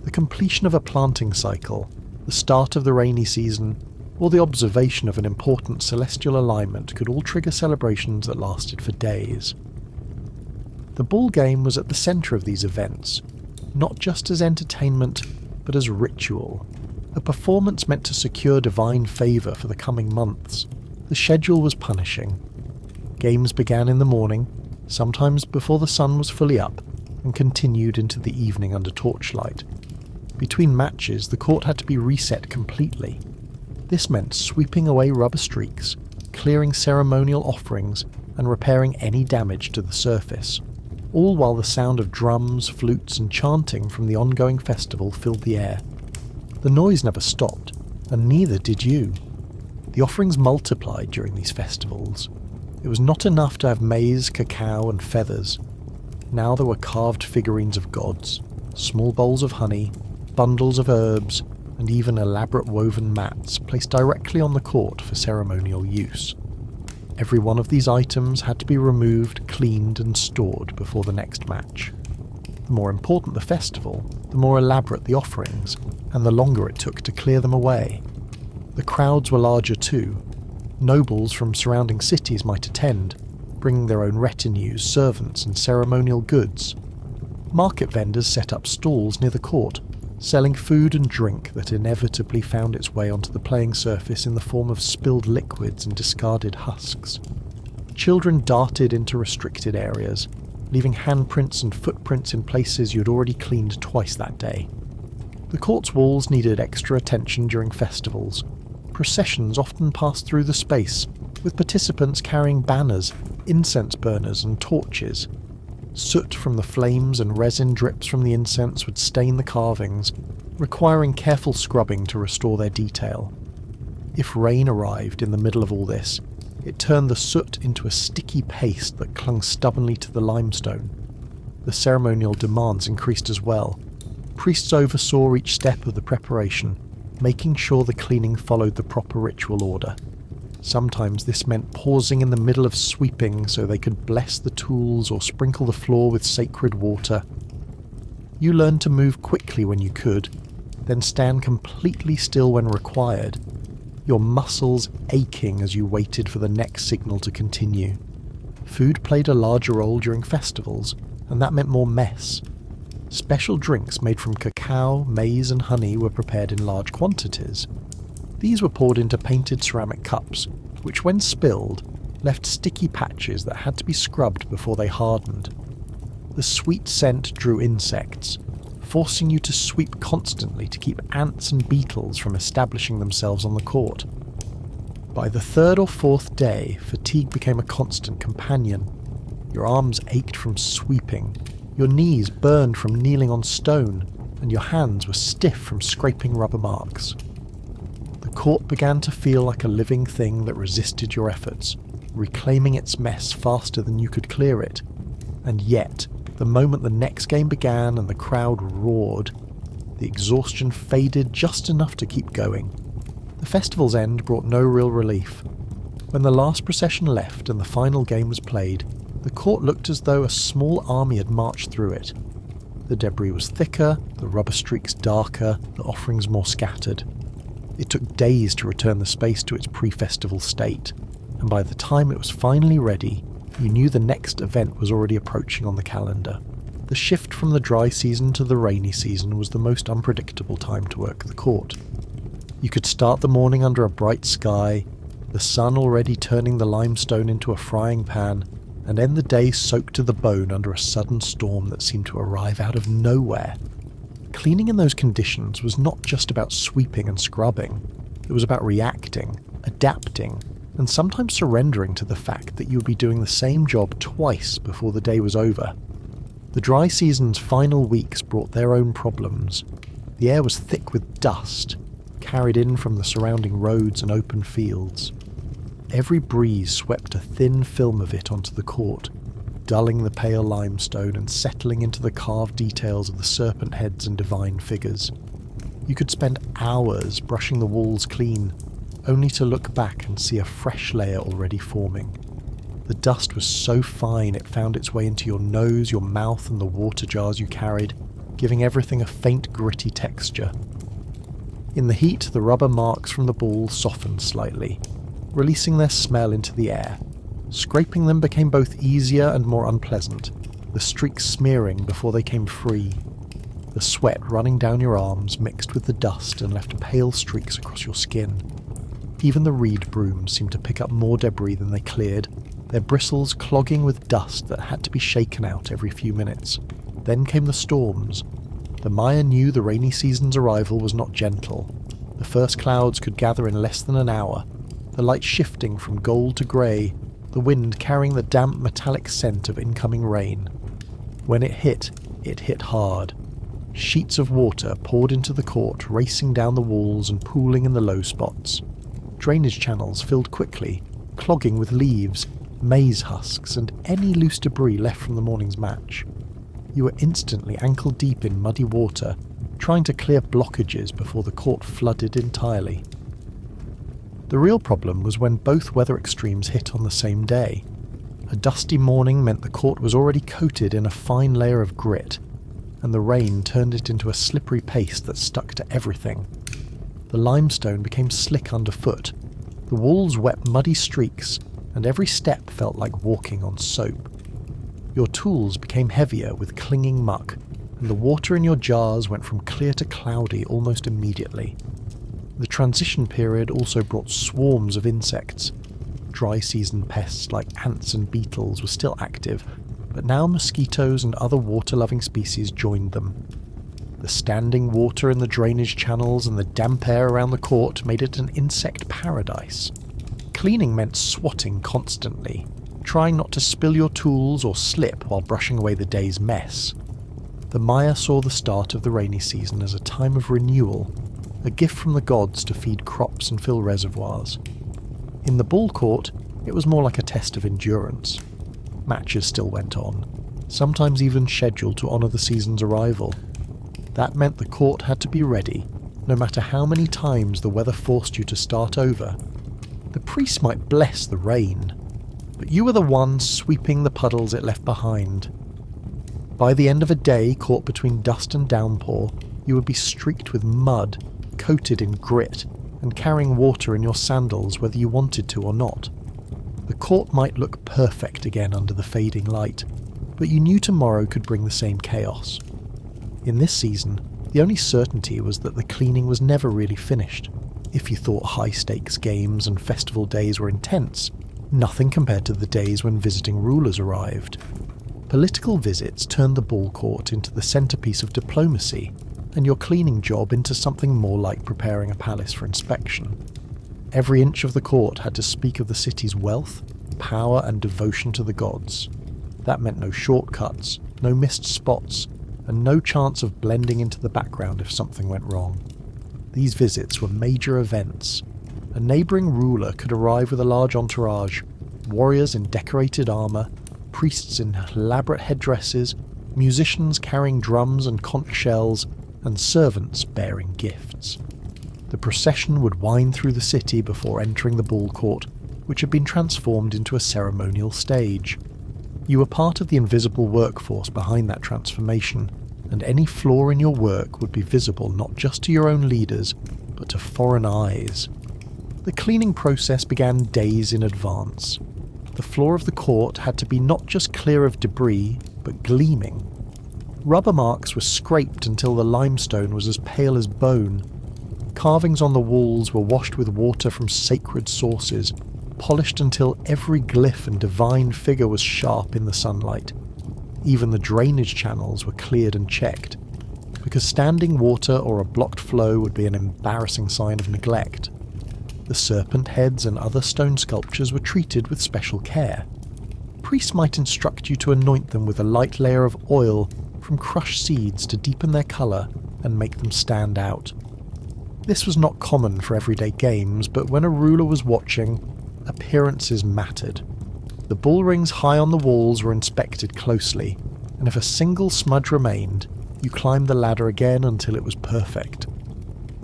The completion of a planting cycle, the start of the rainy season, or the observation of an important celestial alignment could all trigger celebrations that lasted for days. The ball game was at the centre of these events, not just as entertainment, but as ritual, a performance meant to secure divine favour for the coming months. The schedule was punishing. Games began in the morning, sometimes before the sun was fully up, and continued into the evening under torchlight. Between matches, the court had to be reset completely. This meant sweeping away rubber streaks, clearing ceremonial offerings, and repairing any damage to the surface, all while the sound of drums, flutes, and chanting from the ongoing festival filled the air. The noise never stopped, and neither did you. The offerings multiplied during these festivals. It was not enough to have maize, cacao, and feathers. Now there were carved figurines of gods, small bowls of honey, bundles of herbs, and even elaborate woven mats placed directly on the court for ceremonial use. Every one of these items had to be removed, cleaned, and stored before the next match. The more important the festival, the more elaborate the offerings, and the longer it took to clear them away. The crowds were larger too. Nobles from surrounding cities might attend, bringing their own retinues, servants, and ceremonial goods. Market vendors set up stalls near the court, selling food and drink that inevitably found its way onto the playing surface in the form of spilled liquids and discarded husks. Children darted into restricted areas, leaving handprints and footprints in places you'd already cleaned twice that day. The court's walls needed extra attention during festivals. Processions often passed through the space, with participants carrying banners, incense burners, and torches. Soot from the flames and resin drips from the incense would stain the carvings, requiring careful scrubbing to restore their detail. If rain arrived in the middle of all this, it turned the soot into a sticky paste that clung stubbornly to the limestone. The ceremonial demands increased as well. Priests oversaw each step of the preparation, making sure the cleaning followed the proper ritual order. Sometimes this meant pausing in the middle of sweeping so they could bless the tools or sprinkle the floor with sacred water. You learned to move quickly when you could, then stand completely still when required, your muscles aching as you waited for the next signal to continue. Food played a larger role during festivals, and that meant more mess. Special drinks made from cacao, maize, and honey were prepared in large quantities. These were poured into painted ceramic cups, which when spilled, left sticky patches that had to be scrubbed before they hardened. The sweet scent drew insects, forcing you to sweep constantly to keep ants and beetles from establishing themselves on the court. By the third or fourth day, fatigue became a constant companion. Your arms ached from sweeping, your knees burned from kneeling on stone, and your hands were stiff from scraping rubber marks. The court began to feel like a living thing that resisted your efforts, reclaiming its mess faster than you could clear it. And yet, the moment the next game began and the crowd roared, the exhaustion faded just enough to keep going. The festival's end brought no real relief. When the last procession left and the final game was played, the court looked as though a small army had marched through it. The debris was thicker, the rubber streaks darker, the offerings more scattered. It took days to return the space to its pre-festival state, and by the time it was finally ready, you knew the next event was already approaching on the calendar. The shift from the dry season to the rainy season was the most unpredictable time to work the court. You could start the morning under a bright sky, the sun already turning the limestone into a frying pan, and end the day soaked to the bone under a sudden storm that seemed to arrive out of nowhere. Cleaning in those conditions was not just about sweeping and scrubbing. It was about reacting, adapting, and sometimes surrendering to the fact that you would be doing the same job twice before the day was over. The dry season's final weeks brought their own problems. The air was thick with dust, carried in from the surrounding roads and open fields. Every breeze swept a thin film of it onto the court, dulling the pale limestone and settling into the carved details of the serpent heads and divine figures. You could spend hours brushing the walls clean, only to look back and see a fresh layer already forming. The dust was so fine it found its way into your nose, your mouth, and the water jars you carried, giving everything a faint gritty texture. In the heat, the rubber marks from the ball softened slightly, releasing their smell into the air. Scraping them became both easier and more unpleasant, the streaks smearing before they came free. The sweat running down your arms mixed with the dust and left pale streaks across your skin. Even the reed brooms seemed to pick up more debris than they cleared, their bristles clogging with dust that had to be shaken out every few minutes. Then came the storms. The Mayan knew the rainy season's arrival was not gentle. The first clouds could gather in less than an hour, the light shifting from gold to grey, the wind carrying the damp metallic scent of incoming rain. When it hit hard. Sheets of water poured into the court, racing down the walls and pooling in the low spots. Drainage channels filled quickly, clogging with leaves, maize husks, and any loose debris left from the morning's match. You were instantly ankle-deep in muddy water, trying to clear blockages before the court flooded entirely. The real problem was when both weather extremes hit on the same day. A dusty morning meant the court was already coated in a fine layer of grit, and the rain turned it into a slippery paste that stuck to everything. The limestone became slick underfoot, the walls wept muddy streaks, and every step felt like walking on soap. Your tools became heavier with clinging muck, and the water in your jars went from clear to cloudy almost immediately. The transition period also brought swarms of insects. Dry season pests like ants and beetles were still active, but now mosquitoes and other water-loving species joined them. The standing water in the drainage channels and the damp air around the court made it an insect paradise. Cleaning meant swatting constantly, trying not to spill your tools or slip while brushing away the day's mess. The Maya saw the start of the rainy season as a time of renewal, a gift from the gods to feed crops and fill reservoirs. In the ball court, it was more like a test of endurance. Matches still went on, sometimes even scheduled to honour the season's arrival. That meant the court had to be ready, no matter how many times the weather forced you to start over. The priest might bless the rain, but you were the one sweeping the puddles it left behind. By the end of a day caught between dust and downpour, you would be streaked with mud, coated in grit, and carrying water in your sandals whether you wanted to or not. The court might look perfect again under the fading light, but you knew tomorrow could bring the same chaos. In this season, the only certainty was that the cleaning was never really finished. If you thought high-stakes games and festival days were intense, nothing compared to the days when visiting rulers arrived. Political visits turned the ball court into the centrepiece of diplomacy, and your cleaning job into something more like preparing a palace for inspection. Every inch of the court had to speak of the city's wealth, power and devotion to the gods. That meant no shortcuts, no missed spots, and no chance of blending into the background if something went wrong. These visits were major events. A neighbouring ruler could arrive with a large entourage, warriors in decorated armour, priests in elaborate headdresses, musicians carrying drums and conch shells, and servants bearing gifts. The procession would wind through the city before entering the ball court, which had been transformed into a ceremonial stage. You were part of the invisible workforce behind that transformation, and any flaw in your work would be visible not just to your own leaders, but to foreign eyes. The cleaning process began days in advance. The floor of the court had to be not just clear of debris, but gleaming. Rubber marks were scraped until the limestone was as pale as bone. Carvings on the walls were washed with water from sacred sources, polished until every glyph and divine figure was sharp in the sunlight. Even the drainage channels were cleared and checked, because standing water or a blocked flow would be an embarrassing sign of neglect. The serpent heads and other stone sculptures were treated with special care. Priests might instruct you to anoint them with a light layer of oil from crushed seeds to deepen their colour and make them stand out. This was not common for everyday games, but when a ruler was watching, appearances mattered. The bull rings high on the walls were inspected closely, and if a single smudge remained, you climbed the ladder again until it was perfect.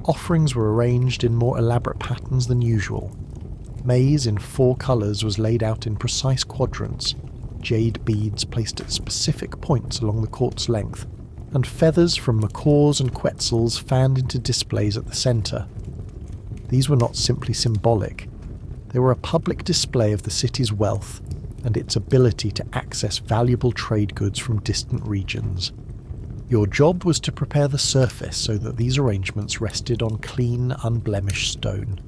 Offerings were arranged in more elaborate patterns than usual. Maize in 4 colours was laid out in precise quadrants, jade beads placed at specific points along the court's length, and feathers from macaws and quetzals fanned into displays at the centre. These were not simply symbolic. They were a public display of the city's wealth and its ability to access valuable trade goods from distant regions. Your job was to prepare the surface so that these arrangements rested on clean, unblemished stone.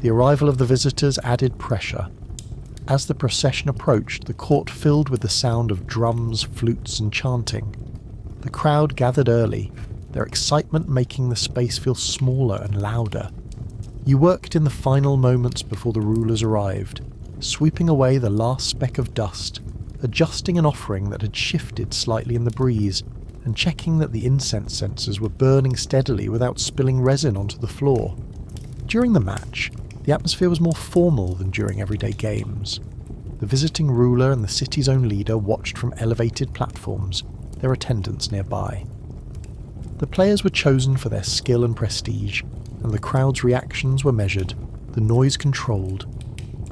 The arrival of the visitors added pressure. As the procession approached, the court filled with the sound of drums, flutes, and chanting. The crowd gathered early, their excitement making the space feel smaller and louder. You worked in the final moments before the rulers arrived, sweeping away the last speck of dust, adjusting an offering that had shifted slightly in the breeze, and checking that the incense censers were burning steadily without spilling resin onto the floor. During the match, the atmosphere was more formal than during everyday games. The visiting ruler and the city's own leader watched from elevated platforms, their attendants nearby. The players were chosen for their skill and prestige, and the crowd's reactions were measured, the noise controlled.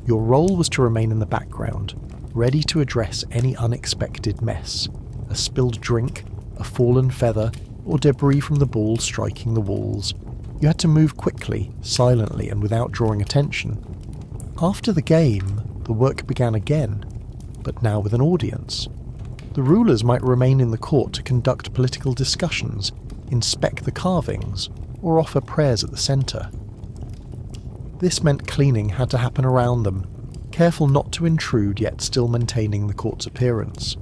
Your role was to remain in the background, ready to address any unexpected mess, a spilled drink, a fallen feather, or debris from the ball striking the walls. You had to move quickly, silently, and without drawing attention. After the game, the work began again, but now with an audience. The rulers might remain in the court to conduct political discussions, inspect the carvings, or offer prayers at the centre. This meant cleaning had to happen around them, careful not to intrude yet still maintaining the court's appearance.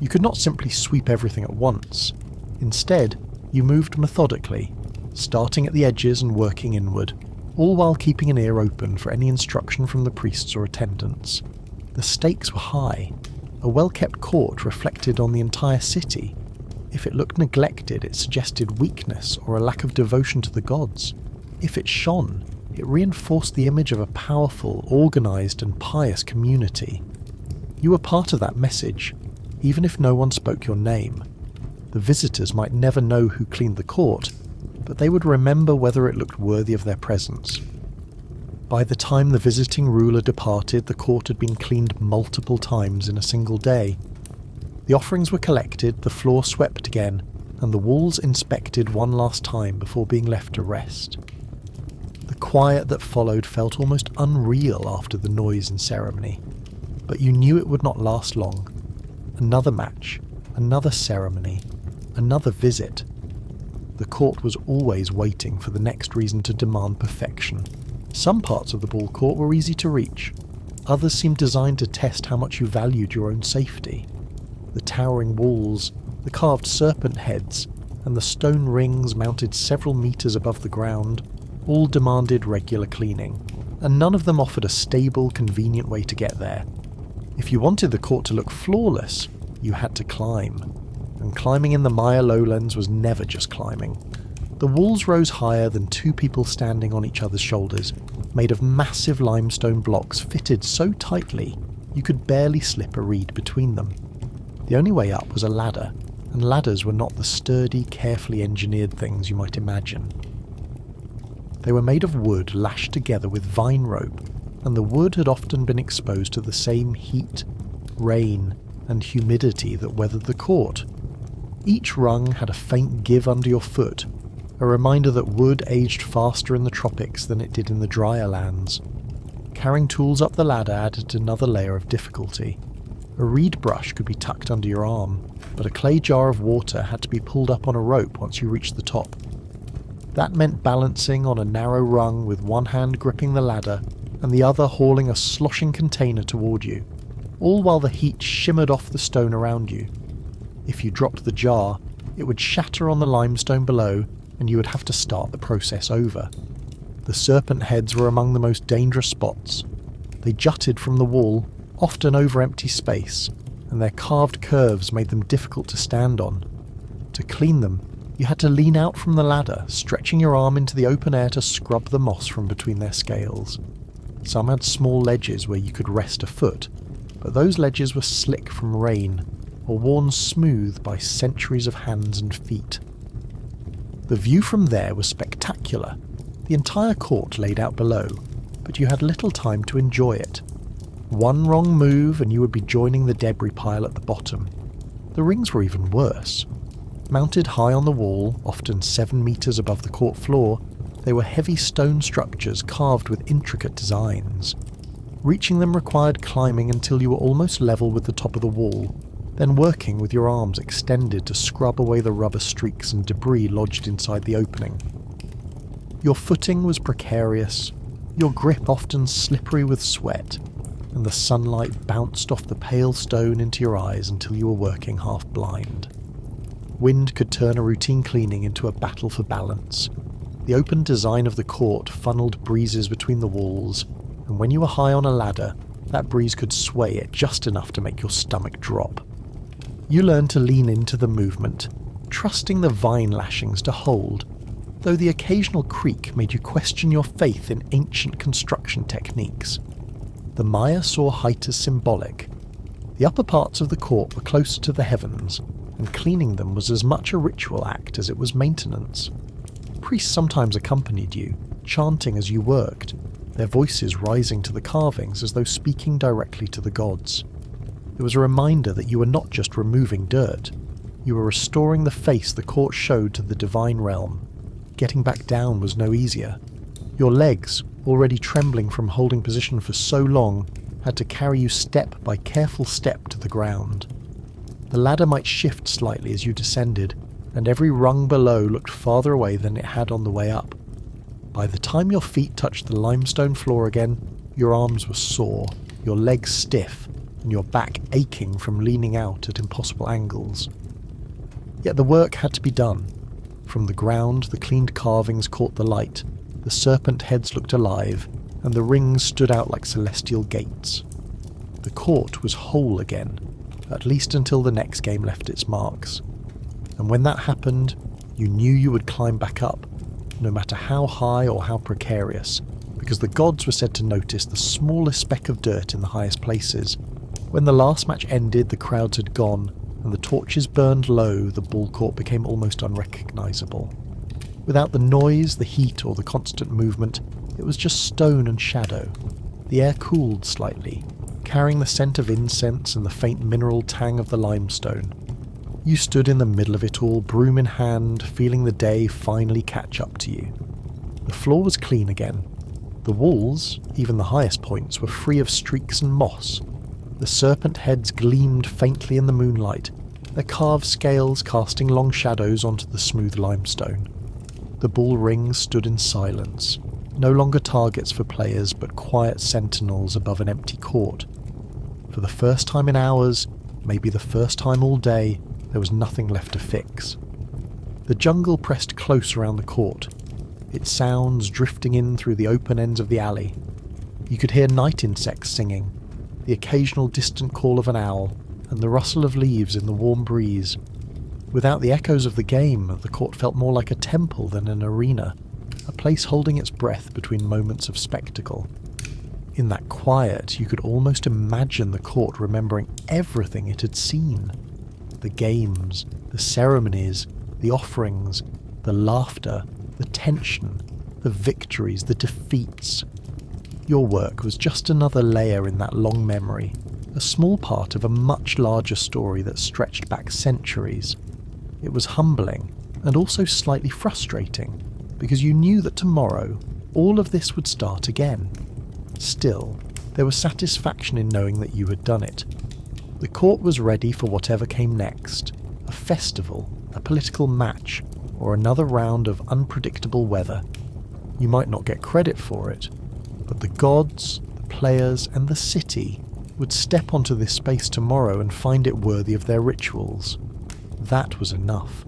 You could not simply sweep everything at once. Instead, you moved methodically, starting at the edges and working inward, all while keeping an ear open for any instruction from the priests or attendants. The stakes were high. A well-kept court reflected on the entire city. If it looked neglected, it suggested weakness or a lack of devotion to the gods. If it shone, it reinforced the image of a powerful, organised and pious community. You were part of that message, even if no one spoke your name. The visitors might never know who cleaned the court, but they would remember whether it looked worthy of their presence. By the time the visiting ruler departed, the court had been cleaned multiple times in a single day. The offerings were collected, the floor swept again, and the walls inspected one last time before being left to rest. The quiet that followed felt almost unreal after the noise and ceremony, but you knew it would not last long. Another match, another ceremony, another visit. The court was always waiting for the next reason to demand perfection. Some parts of the ball court were easy to reach. Others seemed designed to test how much you valued your own safety. The towering walls, the carved serpent heads, and the stone rings mounted several meters above the ground all demanded regular cleaning, and none of them offered a stable, convenient way to get there. If you wanted the court to look flawless, you had to climb. And climbing in the Maya lowlands was never just climbing. The walls rose higher than two people standing on each other's shoulders, made of massive limestone blocks fitted so tightly you could barely slip a reed between them. The only way up was a ladder, and ladders were not the sturdy, carefully engineered things you might imagine. They were made of wood lashed together with vine rope, and the wood had often been exposed to the same heat, rain, and humidity that weathered the court. Each rung had a faint give under your foot, a reminder that wood aged faster in the tropics than it did in the drier lands. Carrying tools up the ladder added another layer of difficulty. A reed brush could be tucked under your arm, but a clay jar of water had to be pulled up on a rope once you reached the top. That meant balancing on a narrow rung with one hand gripping the ladder and the other hauling a sloshing container toward you, all while the heat shimmered off the stone around you. If you dropped the jar, it would shatter on the limestone below and you would have to start the process over. The serpent heads were among the most dangerous spots. They jutted from the wall, often over empty space, and their carved curves made them difficult to stand on. To clean them, you had to lean out from the ladder, stretching your arm into the open air to scrub the moss from between their scales. Some had small ledges where you could rest a foot, but those ledges were slick from rain, or worn smooth by centuries of hands and feet. The view from there was spectacular, the entire court laid out below, but you had little time to enjoy it. One wrong move and you would be joining the debris pile at the bottom. The rings were even worse. Mounted high on the wall, often 7 meters above the court floor, they were heavy stone structures carved with intricate designs. Reaching them required climbing until you were almost level with the top of the wall, then working with your arms extended to scrub away the rubber streaks and debris lodged inside the opening. Your footing was precarious, your grip often slippery with sweat, and the sunlight bounced off the pale stone into your eyes until you were working half blind. Wind could turn a routine cleaning into a battle for balance. The open design of the court funneled breezes between the walls, and when you were high on a ladder, that breeze could sway it just enough to make your stomach drop. You learned to lean into the movement, trusting the vine lashings to hold, though the occasional creak made you question your faith in ancient construction techniques. The Maya saw height as symbolic. The upper parts of the court were closer to the heavens, and cleaning them was as much a ritual act as it was maintenance. Priests sometimes accompanied you, chanting as you worked, their voices rising to the carvings as though speaking directly to the gods. It was a reminder that you were not just removing dirt, you were restoring the face the court showed to the divine realm. Getting back down was no easier. Your legs, already trembling from holding position for so long, had to carry you step by careful step to the ground. The ladder might shift slightly as you descended, and every rung below looked farther away than it had on the way up. By the time your feet touched the limestone floor again, your arms were sore, your legs stiff, and your back aching from leaning out at impossible angles. Yet the work had to be done. From the ground, the cleaned carvings caught the light, the serpent heads looked alive, and the rings stood out like celestial gates. The court was whole again, at least until the next game left its marks. And when that happened, you knew you would climb back up, no matter how high or how precarious, because the gods were said to notice the smallest speck of dirt in the highest places. When the last match ended, the crowds had gone, and the torches burned low, the ball court became almost unrecognisable. Without the noise, the heat, or the constant movement, it was just stone and shadow. The air cooled slightly, carrying the scent of incense and the faint mineral tang of the limestone. You stood in the middle of it all, broom in hand, feeling the day finally catch up to you. The floor was clean again. The walls, even the highest points, were free of streaks and moss. The serpent heads gleamed faintly in the moonlight, their carved scales casting long shadows onto the smooth limestone. The bull rings stood in silence, no longer targets for players but quiet sentinels above an empty court. For the first time in hours, maybe the first time all day, there was nothing left to fix. The jungle pressed close around the court, its sounds drifting in through the open ends of the alley. You could hear night insects singing, the occasional distant call of an owl, and the rustle of leaves in the warm breeze. Without the echoes of the game, the court felt more like a temple than an arena, a place holding its breath between moments of spectacle. In that quiet, you could almost imagine the court remembering everything it had seen. The games, the ceremonies, the offerings, the laughter, the tension, the victories, the defeats. Your work was just another layer in that long memory, a small part of a much larger story that stretched back centuries. It was humbling and also slightly frustrating, because you knew that tomorrow all of this would start again. Still, there was satisfaction in knowing that you had done it. The court was ready for whatever came next, a festival, a political match, or another round of unpredictable weather. You might not get credit for it, but the gods, the players, and the city would step onto this space tomorrow and find it worthy of their rituals. That was enough.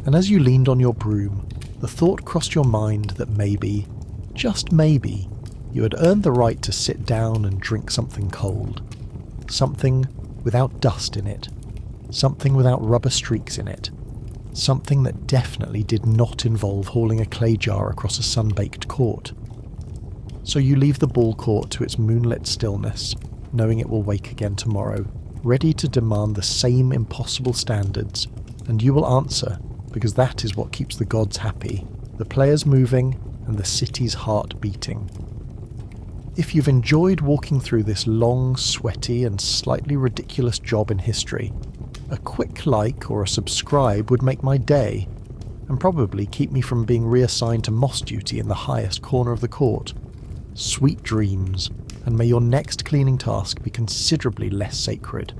And as you leaned on your broom, the thought crossed your mind that maybe, just maybe, you had earned the right to sit down and drink something cold. Something without dust in it. Something without rubber streaks in it. Something that definitely did not involve hauling a clay jar across a sun-baked court. So you leave the ball court to its moonlit stillness, knowing it will wake again tomorrow, ready to demand the same impossible standards, and you will answer, because that is what keeps the gods happy, the players moving, and the city's heart beating. If you've enjoyed walking through this long, sweaty, and slightly ridiculous job in history, a quick like or a subscribe would make my day, and probably keep me from being reassigned to moss duty in the highest corner of the court. Sweet dreams, and may your next cleaning task be considerably less sacred.